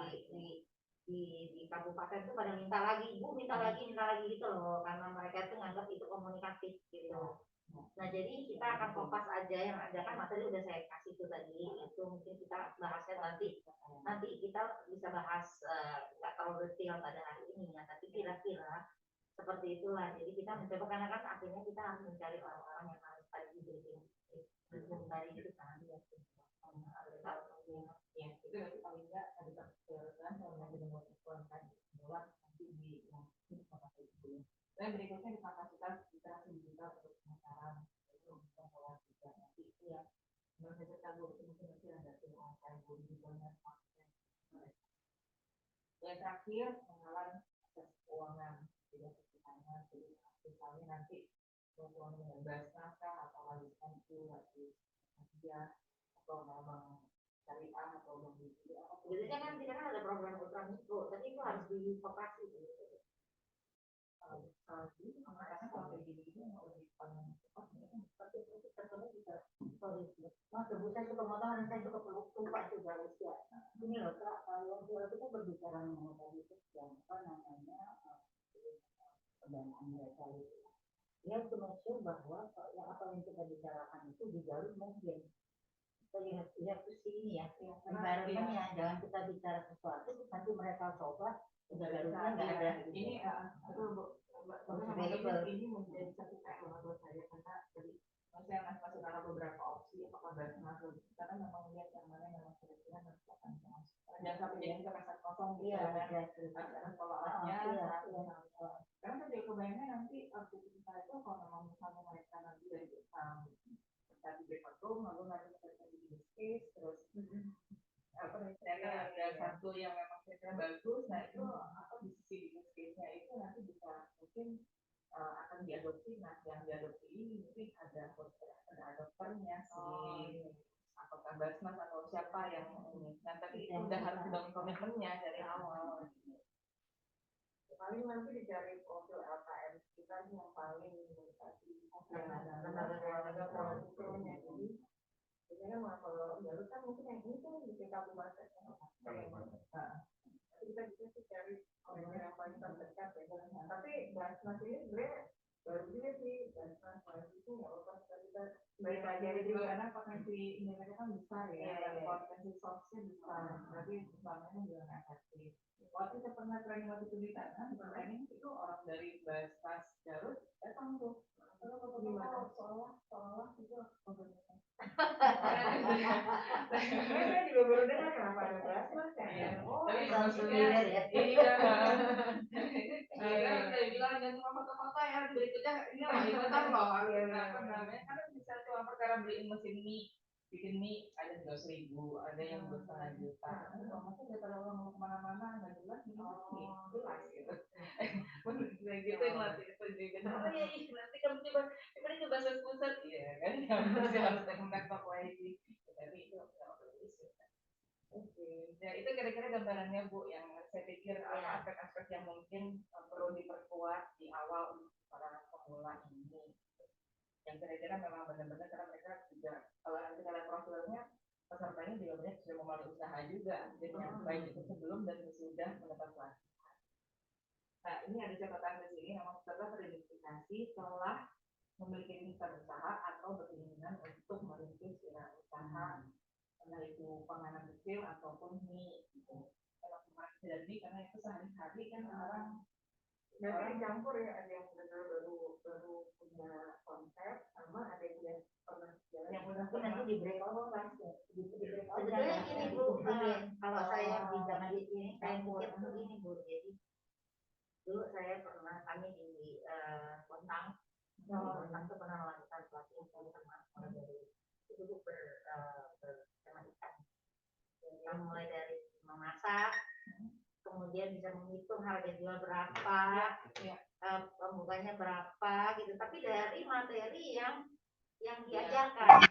kabupaten tuh pada minta lagi, Bu, minta lagi gitu loh, karena mereka tuh nganggap itu komunikatif gitu. Nah jadi kita akan kopas aja yang ada, kan materi udah saya kasih itu tadi, itu mungkin kita bahasnya nanti kita bisa bahas nggak terlalu detail pada hari ini ya, tapi kira-kira seperti itulah. Jadi kita mencoba, karena kan akhirnya kita harus mencari orang-orang yang harus tadi diberikan tadi itu kan ya itu nanti paling enggak ada perjalanan kalau nanti dengan UMKM mulai nanti di itu. Dan berikutnya di kapasitas kita digital untuk pemasaran itu bisa mulai juga nanti itu ya menurut saya kalau itu mungkin nanti ada UMKM digitalnya. Yang terakhir pengenalan akses keuangan, tidak sederhana, jadi misalnya nanti keuangan dengan Basnas atau warisan itu dia atau memang syariah atau bank itu apa? Biasanya kan kita kan ada program ultra mikro, tapi itu harus divokasi gitu. Jadi makanya kalau kayak gini mau lebih paling cepat, tapi itu terkena bisa. Mas, saya suka motor, saya suka lupa juga usia. Ini loh Kak, kalau kita berbicara mengenai tadi itu yang apa namanya pendanaan mereka itu, ya untuk make bahwa yang apa yang kita bicarakan itu di Garut mungkin kita lihat ini ya, environment-nya, jangan kita bicara sesuatu nanti mereka coba udah Garutnya nggak ada. Ini betul ini menjadi satu PR buat saya, karena jadi saya masuk dalam beberapa opsi apakah Basnas, karena memang lihat yang mana yang memang kira-kira nanti akan masuk. Jangan sampai jadi kita kasar kosong gitu kan, follow-up-nya karena saya juga kebayangnya nanti kita itu kalau memang misalnya mereka nanti dari tadi Bekotum lalu nanti mereka di business case, terus apa misalnya ada satu yang memang kira-kira bagus, nah itu apa di sisi business case-nya itu nanti bisa mungkin akan diadopsi. Nah yang diadopsi ini mungkin ada adopternya sih, apakah Basnas atau siapa yang ini. Nah tapi itu udah harus dibangun komitmennya dari awal. Paling nanti dicari profil LKM kita yang paling mendekati lembaga mikronya. Jadi biasanya kalau Garut kan mungkin yang ini kan di kabupaten. Kita bisa cari orang yang paling terdekat ya. Tapi Basnas ini sebenarnya baru juga sih, Basnas itu nggak apa-apa, kita baik pelajari juga karena potensi Indonesia kan besar ya, potensi source-nya besar, tapi sebenarnya juga nggak efektif. Waktu saya pernah training waktu itu di sana, training itu orang dari Basnas Garut datang tuh, gimana seolah itu organisasi. Saya juga baru dengar kenapa ada Basnas ya. Tapi maksudnya iya. Saya bilang jangan cuma foto-foto ya, berikutnya ini wali kota loh. Apa namanya? Karena bisa cuma perkara beli mesin mie bikin mie ada 300.000, ada yang 2,5 juta. Masa daripada orang mau kemana-mana nggak jelas, jelas gitu. Kayak gitu yang latih itu juga. Oh ya, nanti kamu coba ke pasar pusat, iya kan? Harus kontak toko ID. Tapi itu nggak perlu isu. Oke, nah itu kira-kira gambarannya Bu, yang saya pikir aspek-aspek yang mungkin perlu diperkuat di awal untuk para pemula ini. Yang kira-kira memang benar-benar karena mereka juga kalau nanti kalian profilnya pesertanya juga banyak sudah memulai usaha juga, jadi baik itu sebelum dan sesudah mendapat pelatihan. Nah ini ada catatan di sini, memang peserta teridentifikasi telah memiliki tingkat usaha atau berkeinginan untuk merintis wirausaha, entah itu panganan kecil ataupun mie gitu. Kalau kemarin jadi karena itu sehari-hari kan orang campur ya, ada yang benar-benar baru punya konsep, sama ada yang pernah jalan yang udah Itu nanti di breakout kan, di breakout. Sebetulnya ini Bu, kalau saya di zaman ini saya pikir tuh ini Bu, jadi dulu saya pernah kami di Kontang, Kontang tuh pernah melakukan pelatihan sama mulai dari itu Bu bertema ikan. Kita mulai dari memasak, kemudian bisa menghitung harga jual berapa, pembukanya berapa gitu. Tapi dari materi yang diajarkan.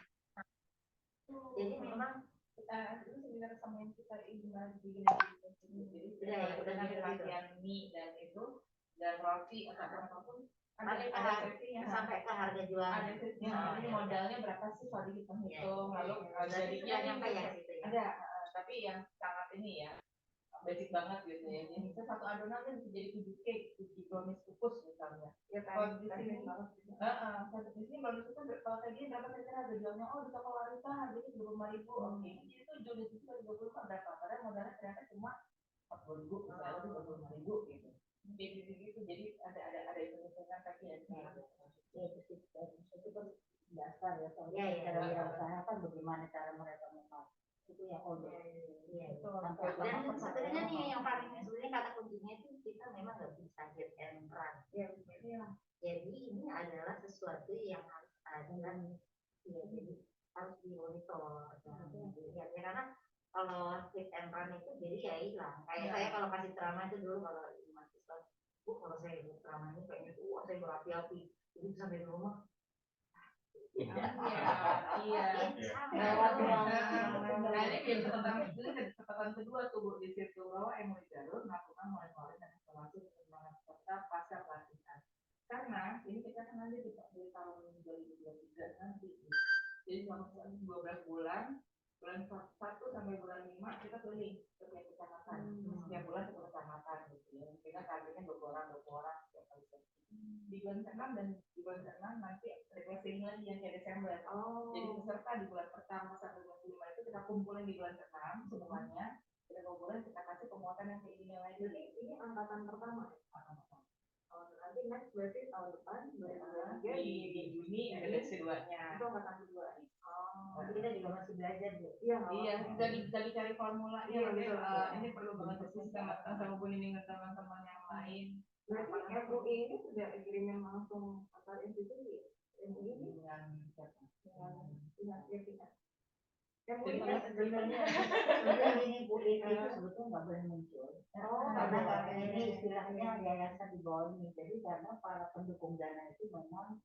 Jadi memang itu sebenarnya sama yang kita imajinasi. Jadi udah nanti latihan mie dan itu dan roti atau apapun ada sesinya sampai ke harga jual. Ada sesinya. Jadi modalnya berapa sih kalau dihitung-hitung, lalu jadinya nyampe ya gitu ya. Ada, tapi yang sangat ini ya basic banget gitu ya. Jadi bisa satu adonan kan bisa jadi 7 cake, 7 brownies kukus misalnya. Ya kalau di sini di sini brownies kukus kalau kayak gini berapa kira-kira harga jualnya? Oh di toko Warita harganya 25.000. Oke, jadi 7 di situ 25 berapa? Padahal modalnya ternyata cuma 40.000 misalnya, 25.000 gitu. Jadi gitu, jadi ada hitung-hitungan tapi ya itu kan dasar ya, soalnya cara wirausaha kan bagaimana cara mereka membuat itu yang dan sebenarnya nih yang paling sebenarnya kata kuncinya itu kita memang nggak bisa hit and run. Jadi ini adalah sesuatu yang harus ada, jadi harus dimonitor. Ya, karena kalau hit and run itu jadi ya hilang. Kayak saya kalau kasih ceramah itu dulu kalau mahasiswa, kalau saya ikut ceramah ini kayaknya saya berapi-api, jadi sampai di rumah. Iya. Nah, ini jadi catatan kedua tuh Bu di situ bahwa MUI Garut melakukan monitoring dan evaluasi perkembangan peserta pasca pelatihan. Karena ini kita kan nanti di tahun 2023 nanti. Jadi selama 12 bulan 1 sampai bulan 5 kita keliling ke setiap kecamatan. Setiap bulan satu kecamatan gitu ya. Kita targetnya 20 orang setiap kali. Di bulan ke-6 dan di bulan ke-6 nanti refreshing lagi yang kayak Desember. Jadi peserta di bulan pertama sampai bulan ke-5 itu kita kumpulin di bulan ke-6 semuanya. Kita kumpulin, kita kasih pemuatan yang kayak gini lagi. Jadi ini angkatan pertama. Nanti next berarti tahun depan 2023 di Juni ada sesi 2-nya. Itu angkatan kedua. kita juga masih belajar Bu. Iya, kita cari formulanya. Ini perlu banget sistem sama Bu Nining dan teman-teman yang lain. Berarti MUI ini sudah agreement langsung antar institusi. MUI ini dengan kita. MUI kan sebenarnya ini Bu itu sebetulnya nggak boleh muncul. Karena ini istilahnya yayasan di bawah ini. Jadi karena para pendukung dana itu memang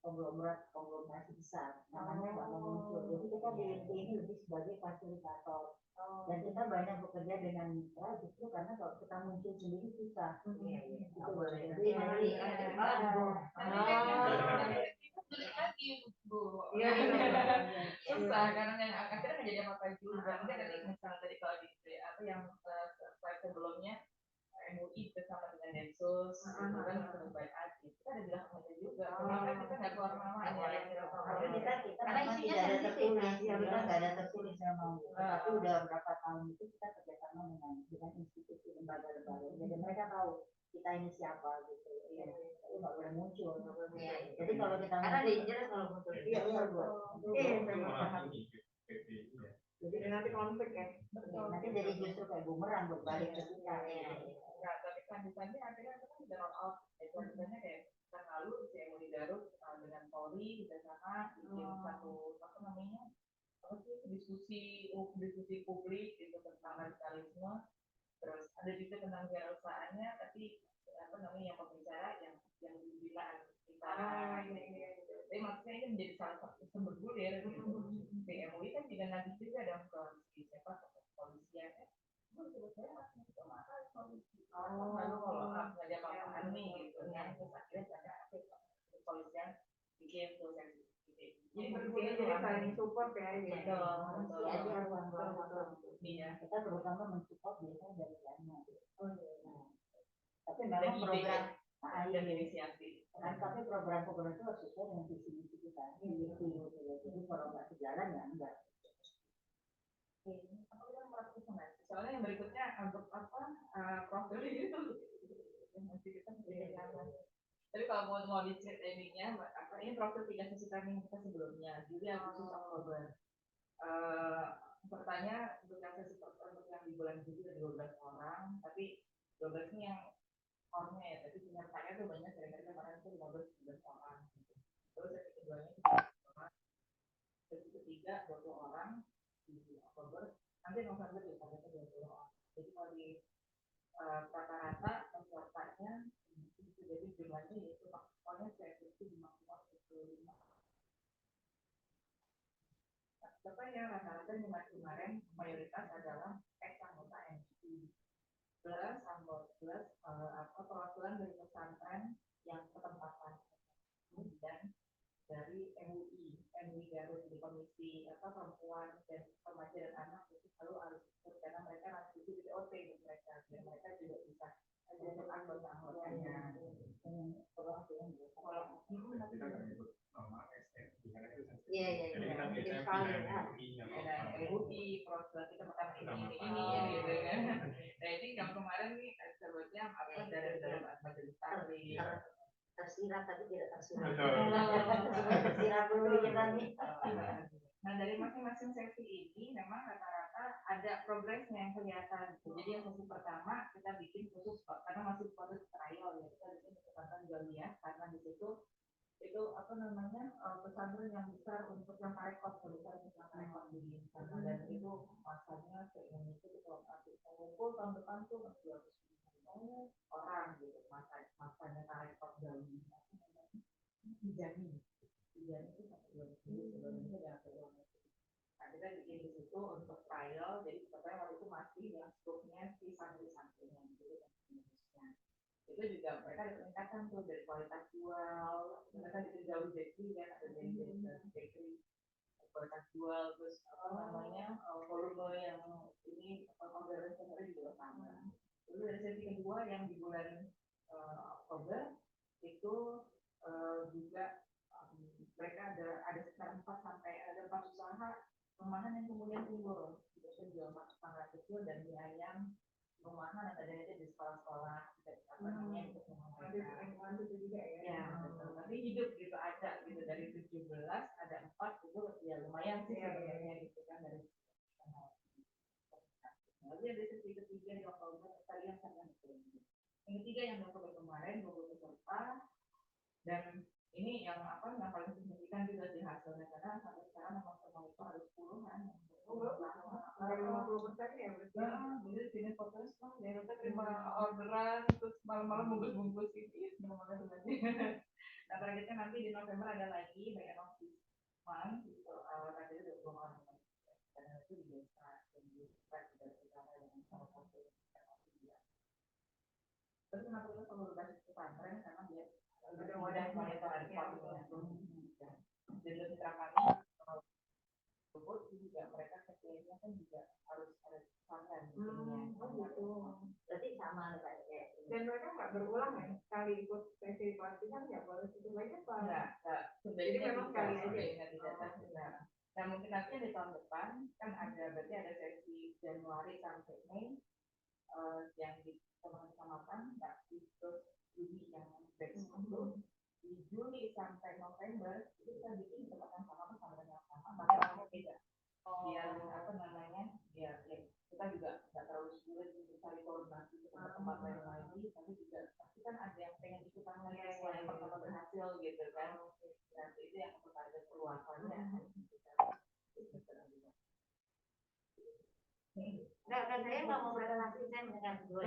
konglomerasi besar, namanya nggak mau muncul. Jadi kita di ini lebih sebagai fasilitator. Dan kita banyak bekerja dengan mitra justru karena kalau kita muncul sendiri susah. Lagi Bu. Susah karena akhirnya nggak jadi apa-apa juga. Mungkin tadi misalnya tadi kalau di apa yang slide sebelumnya MUI bersama dengan Densus kan terbaik aja. Kita ada bilang aja juga. Kemarin kita nggak keluar nama Tapi kita memang tidak ada tertulis, kita nggak ada tertulis memang. Tapi udah berapa tahun itu kita kerjasama dengan institusi lembaga-lembaga. Jadi mereka tahu kita ini siapa gitu. Itu nggak boleh muncul. Jadi kalau kita karena dangerous kalau muncul. Jadi nanti konflik ya. Nanti jadi justru kayak bumerang berbalik ke kita. Nah, tapi lanjutannya akhirnya kita sudah roll out. Lanjutannya kayak tahun lalu saya mau di Garut dengan Polri kita sama bikin satu apa namanya diskusi publik gitu tentang radikalisme, terus ada juga tentang kewirausahaannya, tapi apa namanya yang pembicara yang bilang kita gitu. Tapi maksudnya ini menjadi salah satu sumber bergulir gitu. Di MUI kan juga nanti juga dong ke siapa kepolisian ya. Menurut saya masih mahal polisi. Lalu kalau nggak ada apa-apaan nih gitu kan, terus akhirnya ada kepolisian bikin tuh jadi bergulir, jadi saling support ya gitu. Masih ada ruang-ruang Iya. kita terutama mensupport biasanya dari dana. Nah, tapi Dan memang ide program dan inisiasi. tapi program-program itu harus sesuai dengan visi misi kita. Jadi kalau nggak sejalan ya enggak. Soalnya yang berikutnya untuk apa profil itu yang masih kita tapi kalau mau diceritain apa ini profil 3 sesi training kita sebelumnya Juli, Agustus, Oktober. Pertanyaan untuk yang sesi untuk yang di bulan Juli ada 12 orang, tapi 12 ini yang core-nya ya, tapi penyertanya tuh banyak, kira-kira kemarin tuh 15-17 orang. Terus sesi keduanya 17 orang, sesi ketiga 20 orang di Oktober, nanti November juga targetnya 20 orang. Jadi kalau di rata-rata pesertanya jadi jumlahnya yaitu maksimalnya saya itu maksimal 25. Tapi yang rata-rata kemarin mayoritas adalah anggota MUI plus perwakilan dari pesantren yang ketempatan dan dari MUI Garut di komisi perempuan dan remaja dan anak itu selalu harus ikut karena mereka nanti itu di OT mereka dan mereka juga bisa untuk anggota-anggotanya. Iya. Jadi sekali ya. MUI, proses kita pertama ini gitu kan. Nah ini yang kemarin nih sebutnya apa dari majelis taklim. Tersirat tapi tidak tersurat. Tersirat dulu kita nih. Nah dari masing-masing sesi ini memang rata-rata ada progresnya yang kelihatan. Jadi yang sesi pertama kita bikin khusus karena masih proses trial ya, kita bikin kesempatan Galia karena di situ itu apa namanya pesantren yang besar untuk yang rekod terbesar untuk yang rekod di sana dan itu masanya keinginan itu kalau nanti mengumpul tahun depan tuh 200 orang gitu masanya rekod Galia dijamin itu sampai 2000 sebelumnya ada peluang. Nah kita bikin di situ untuk trial, jadi sebetulnya waktu itu masih yang scope-nya si santri-santrinya gitu kan Indonesia. Itu juga mereka ada peningkatan tuh dari kualitas jual, mereka bisa jauh jadi kan ada dari bakery kualitas jual, terus apa namanya volume yang ini orderan sendiri juga sama. Lalu dari sesi kedua yang di bulan Oktober itu juga mereka ada sekitar 4 usaha rumahan yang kemudian timbul biasanya jual makanan kecil dan mie ayam rumahan yang ada di sekolah-sekolah apa namanya untuk lingkungan itu juga ya betul. Tapi hidup gitu ada gitu dari 17 ada 4 itu ya lumayan sih sebenarnya gitu kan dari lalu ada sesi ketiga di Oktober tadi yang saya yang ketiga yang Oktober kemarin 20 peserta dan ini yang apa yang paling signifikan juga di hasilnya karena sampai sekarang memang semua itu harus puluhan dari 50% ya jadi sini fotonya ya kita terima orderan terus malam-malam bungkus-bungkus ini sebenarnya. Nah targetnya nanti di November ada lagi banyak month gitu targetnya 20 orang dan itu di desa dan di negara yang salah satu terus kenapa kita perlu berbasis pesantren karena dia ada wadah monitoran jadi mitra kami juga mereka kerjanya kan juga harus ada pesantren gitu. Berarti sama kayak dan mereka nggak berulang ya sekali ikut sesi pelatihan nggak boleh itu lagi apa nggak jadi memang sekali aja tidak. Nah mungkin nanti di tahun depan kan ada berarti ada sesi Januari sampai Mei yang disamakan nggak terus Juni yang batch itu di Juli sampai November itu kita bikin kesempatan sama pesantren yang sama tapi orangnya beda biar apa namanya biar kita juga nggak terlalu sulit untuk cari koordinasi ke tempat lain lagi tapi juga pasti kan ada yang pengen ikutan lagi yang pertama berhasil gitu kan dan itu yang harus ada perluasannya Enggak, saya nggak mau presentasi, saya mendengar dua.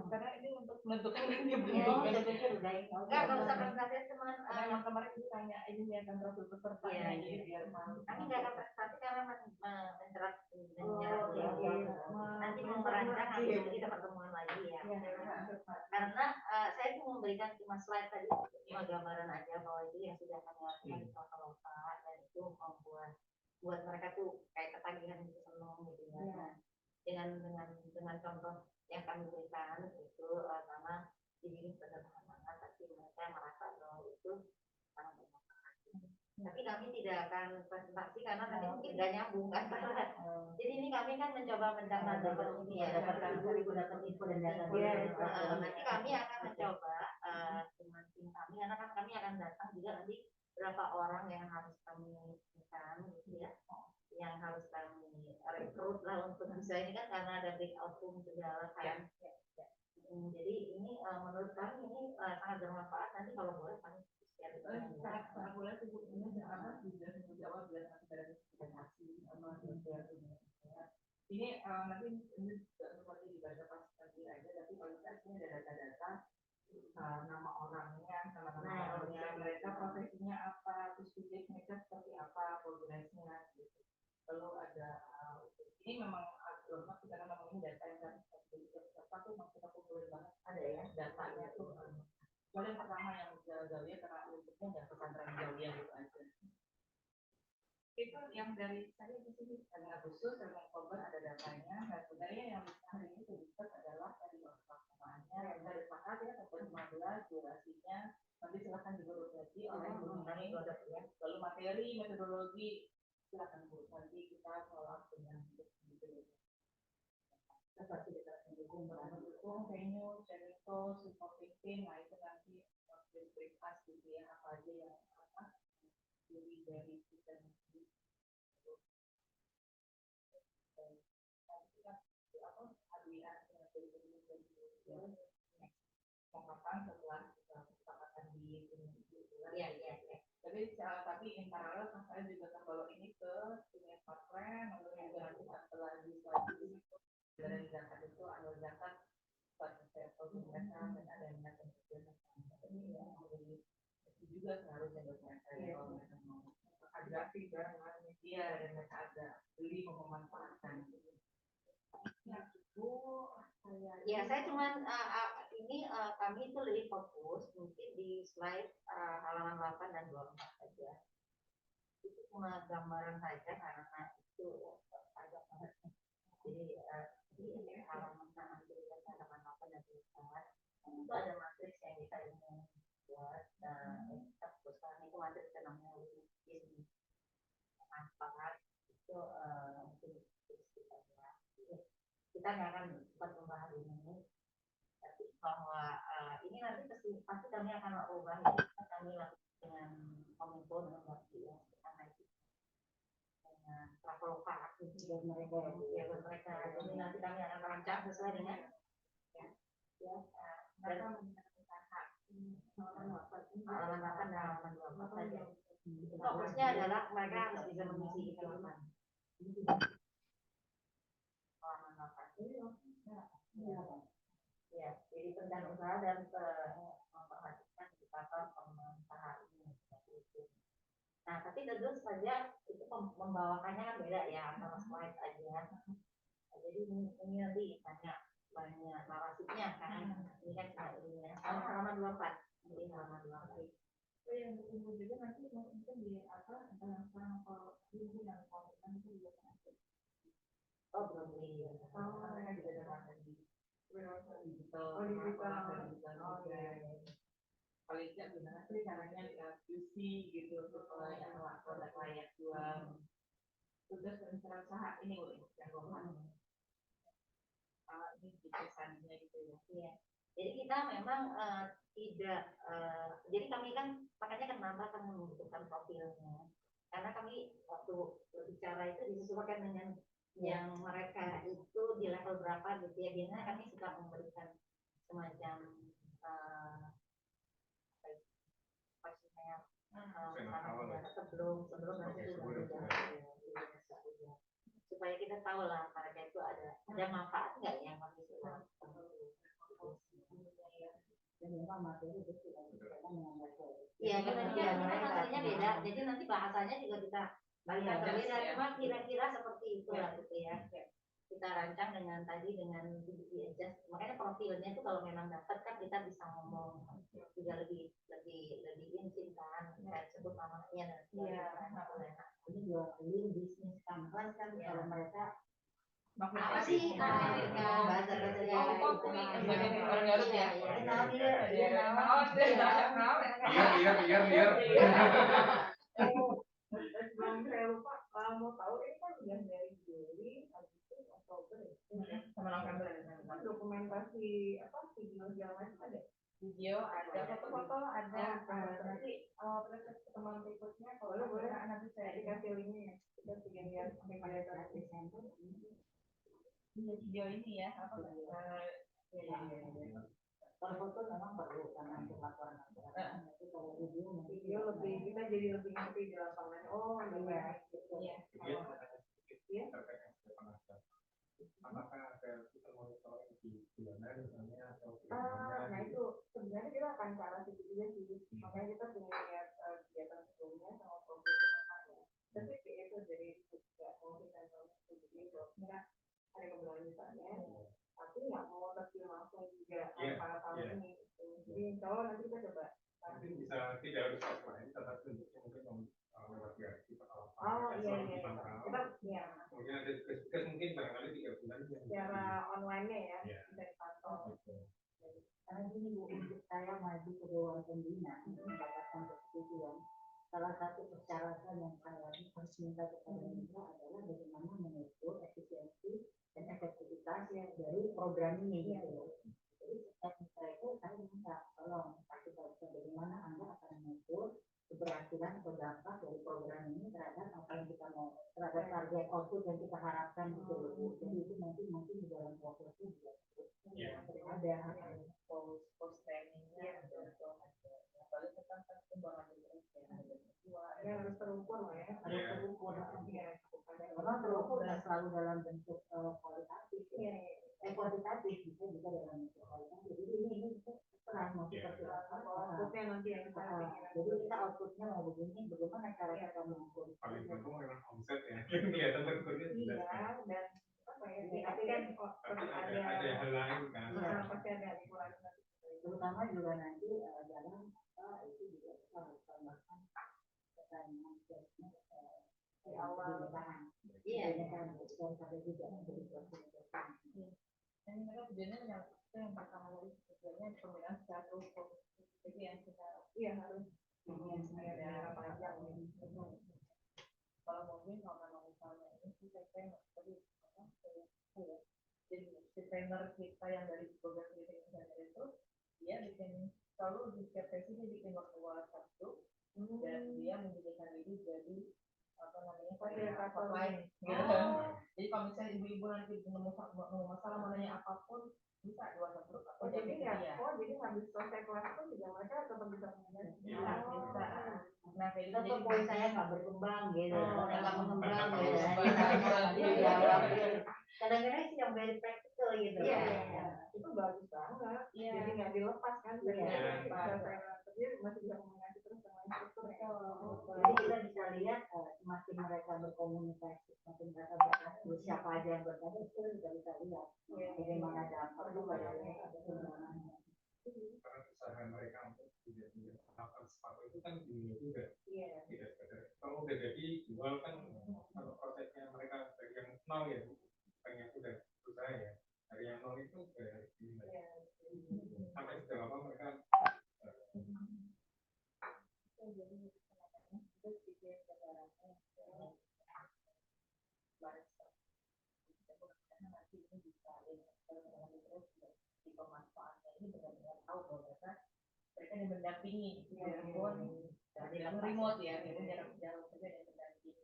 Karena ini untuk menentukan ini Ya, belum. saya pikir udah ini. Enggak, nggak usah presentasi, teman. Karena yang kemarin ditanya ini ya kan profil peserta Iya, jadi iya. biar malu. Kami nggak akan presentasi karena mencerat Oke, oke. nanti mau merancang habis itu kita pertemuan lagi ya. Karena saya tuh memberikan cuma slide tadi, cuma gambaran aja bahwa itu yang sudah kami lakukan di Traveloka dan itu membuat buat mereka tuh kayak ketagihan gitu, seneng gitu ya. Nah, dengan contoh yang kami berikan itu karena dibikin sederhana tapi mereka merasa bahwa itu sangat bermanfaat. Tapi kami tidak akan presentasi karena nanti mungkin nggak nyambung kan. Jadi ini kami kan mencoba dapat ini ya, dapat info dan data. Nanti kami akan mencoba dengan tim kami karena kan kami akan datang juga nanti berapa orang yang harus kami tekan gitu ya, yang harus kami rekrut lah untuk bisa ini kan karena ada breakout room segala kan. Jadi ini menurut kami ini sangat bermanfaat. Nanti kalau boleh kami share. Sangat boleh sih ini apa sudah menjawab dan ada presentasi ini nanti ini seperti dibaca pas tadi aja tapi kalau kita sini ada data-data nama orangnya sama nama orangnya mereka profesinya apa terus mereka seperti apa progresnya gitu. Lalu ada ini memang lemah karena memang ini data yang kan apa tuh kita kumpulin banget ada ya datanya tuh yang pertama yang Zawiyah karena untuknya nggak pesantren Zawiyah gitu aja itu yang dari saya di sini dari Agustus dan Oktober ada datanya. Nah sebenarnya yang hari ini terlibat adalah dari pelaksanaannya yang dari sepakat ya sampai 15 durasinya nanti silakan diurut lagi oleh Bu Nini lalu materi metodologi silakan Bu nanti kita follow dengan gitu pasti kita mendukung venue, sharing tools, support campaign, nah itu nanti berikas gitu ya apa aja yang apa dari kita kesepakatan setelah kesepakatan di ya. Tapi in paralel saya juga akan bawa ini ke dunia partner lalu juga nanti setelah di dari zakat itu ambil zakat pada level mereka dan ada yang mereka ini yang itu juga seharusnya buat mereka kalau mereka mau ada tidak media dan mereka ada beli mau memanfaatkan ya saya cuman ini kami itu lebih fokus mungkin di slide halaman 8 dan 24 saja itu cuma gambaran saja karena itu agak banget jadi di halaman halaman 8 dan 24 itu ada matriks yang kita ingin buat kita fokuskan itu matriks yang namanya manfaat itu mungkin kita nggak akan sempat membahas ini tapi bahwa ini nanti pasti kami akan ubah kami lakukan dengan kominfo dengan waktu ya karena itu dengan Traveloka buat mereka ya buat mereka jadi nanti kami akan rancang sesuai dengan ya dan halaman 8 dan halaman 24 saja fokusnya adalah mereka harus bisa mengisi itu halaman 8 ya jadi perencanaan usaha dan memperhatikan indikator pengusaha ini seperti itu. Nah tapi tentu saja itu membawakannya kan beda ya antara slide aja. Jadi ini nanti banyak narasinya kan ini kan ini ya halaman 24 ini halaman 24 itu yang ditunggu juga nanti mungkin di apa yang sekarang kalau ini yang komitmen itu juga oh belum di mereka juga ada di digital paling tidak gimana sih caranya QC gitu supaya produk layak jual tugas perencanaan usaha ini yang rohan ini pesannya gitu ya jadi kita memang tidak jadi kami kan makanya kenapa kami membutuhkan profilnya karena kami waktu berbicara itu disesuaikan dengan yang mereka itu di level berapa gitu ya biasanya kami suka memberikan semacam sebelum nanti supaya kita tahu lah mereka itu ada manfaat nggak yang harus kita dan memang materi betul karena mengambil iya kan materinya beda jadi nanti bahasanya juga kita bahasa berbeda cuma kira-kira seperti itu lah gitu ya kita rancang dengan tadi dengan adjust makanya profilnya itu kalau memang dapat kan kita bisa ngomong juga lebih intim kan kayak sebut namanya dan ini juga link bisnis canvas kan kalau mereka apa sih bahasa sebelum saya lupa mau tahu ini kan udah dari Juli sama November dokumentasi apa video segala macam ada video ada foto-foto ada nanti pertemuan berikutnya kalau boleh nanti saya dikasih linknya kita tinggal lihat sampai pada Desember video ini ya apa kalau foto memang perlu karena untuk laporan tapi kalau video lebih kita jadi lebih ngerti di lapangan oh iya apakah ada kita monitoring di bulanan misalnya atau nah itu sebenarnya kita akan ke arah situ juga sih makanya kita punya lihat kegiatan sebelumnya sama program depannya tapi itu dari juga mau kita jadi kita ada keberlanjutannya tapi nggak mau terjun langsung juga pada tahun ini jadi kalau nanti kita coba nanti bisa tidak harus offline tetap bentuknya mungkin lewat kreatif atau kita ya mungkin ada tugas mungkin barangkali 3 bulan secara online-nya ya bisa dipantau karena ini untuk saya maju ke Dewan Pembina mendapatkan persetujuan salah satu persyaratan yang saya harus minta kepada Mitra adalah bagaimana mengukur efisiensi dan efektivitas dari program ini gitu. Jadi setiap Mitra itu saya minta tolong kasih tahu bagaimana Anda akan mengukur keberhasilan atau dampak dari program ini terhadap apa yang kita mau terhadap target output yang kita harapkan gitu loh. Jadi itu nanti mungkin di dalam proses itu juga ada post trainingnya kalau tentang perkembangan yang harus terukur lah ya harus terukur karena terukur nggak selalu dalam bentuk kualitatif kuantitatif bisa juga dalam bentuk kualitatif jadi ini terang mau seperti apa outputnya nanti yang kita jadi kita outputnya mau begini bagaimana cara kita mengukur paling penting memang omset ya kelihatan terukurnya iya dan apa ya tapi kan ada hal lain kan pasti ada ukuran terutama juga nanti dalam itu juga kita harus tambahkan pertanyaan di awal iya kan sampai juga menjadi proses dan mereka sebenarnya yang pertama kali sebenarnya pemilihan secara terukur jadi yang kita harus ada panjang kalau mungkin kalau misalnya ini kita tadi jadi desainer kita yang dari program desainer itu dia bikin selalu di setiap sesi dia bikin waktu Sabtu dan dia menjadikan itu jadi apa namanya fasilitator lain gitu. Jadi kalau misalnya ibu-ibu nanti nemu masalah mau nanya apapun bisa 2 grup atau jadi ya jadi habis selesai kelas pun juga mereka tetap bisa bisa nah kayak gitu jadi poin saya nggak berkembang gitu nggak mengembang gitu jawab kadang-kadang sih yang very practical gitu itu bagus banget jadi nggak dilepas kan jadi masih bisa komunikasi terus dengan instruktur jadi kita bisa lihat semakin mereka berkomunikasi semakin mereka bertanya siapa aja yang bertanya itu kita bisa lihat bagaimana dampak itu pada mereka ada kemana karena usaha mereka untuk tidak melakukan sepatu itu kan dunia juga tidak sekedar kalau udah jadi jual kan kalau prosesnya mereka dari yang nol ya yang sudah usaha ya dari yang nol itu sampai sejauh apa mereka pemanfaatnya ini benar-benar tahu bahwa mereka yang mendampingi walaupun dalam remote ya itu jarak kerja yang mendampingi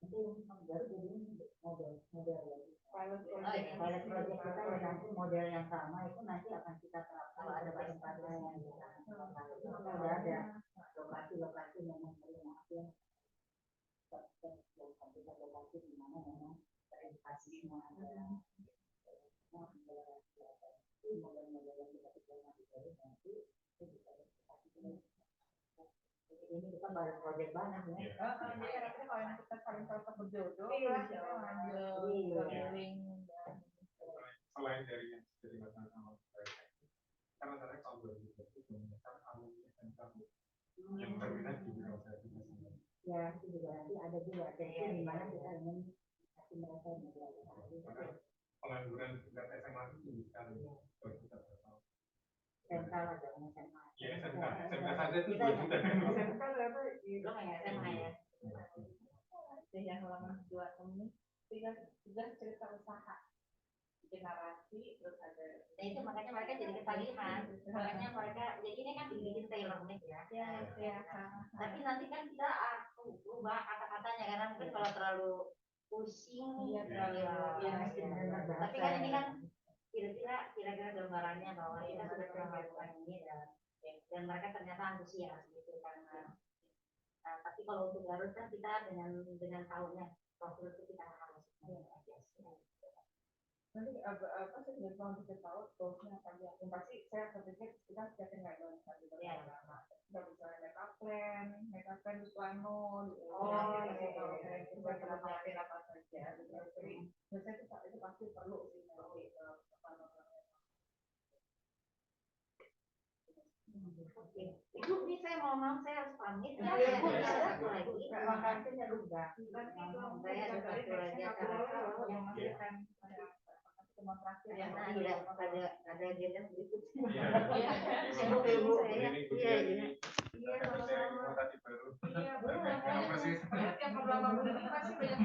itu baru jadi model pilot project kita ya nanti model yang sama itu nanti akan kita terapkan pada pasien-pasien yang sudah ada lokasi-lokasi yang menerima ini kita baru project banget ya. Iya. Jadi akhirnya kalau yang kita saling cocok berjodoh Iya. kan kita ngambil Iya. modeling dan Selain dari yang sudah dilakukan sama mereka, karena saya tahun 2020 menggunakan alumni SMK yang berminat di bidang saya sendiri. Ya, itu juga nanti ada juga sesi di mana kita ingin kasih mereka yang Karena pengangguran tingkat SMA itu tinggi sekali kalau kita tahu. SMK lah dong, SMA. Ya SMK saja itu Kita 2 juta. SMK berapa Lo kayak SMA ya. yang halaman 2 ini tiga cerita usaha generasi terus ada Nah itu makanya mereka jadi ketagihan. Makanya mereka, jadi ini kan dibikin tailor made ya. ya Tapi nanti kan kita ubah kata-katanya karena mungkin kalau terlalu pusing, Iya, terlalu terlalu, ya, mesti ya. benar-benar Tapi kan ini kan kira-kira gambarannya bahwa kita sudah pernah melakukan ini dan mereka ternyata antusias gitu karena tapi kalau untuk Garut kan kita dengan tahunnya waktu itu kita harus nanti apa sih dari tahun kita tahu goalsnya apa aja yang pasti saya berpikir kita siapin guidelines tadi Iya. kita bisa makeup plan terus plano gitu. Oh, Nanti iya. kalau saya kita perlu nyiapin apa saja gitu. Jadi biasanya itu pasti perlu sih nanti plano. Oke. Ibu, ini saya mau maaf, saya harus pamit ya. Iya, Bu, iya. ada satu lagi. Terima kasih ya Luga. Saya ada satu lagi acara. Yang masih akan demonstrasi Ya, yang ada agenda berikutnya. Iya. Sibuk ibu saya. Iya, iya. Iya, sama-sama. Iya, Terima kasih. yang pertama ini pasti banyak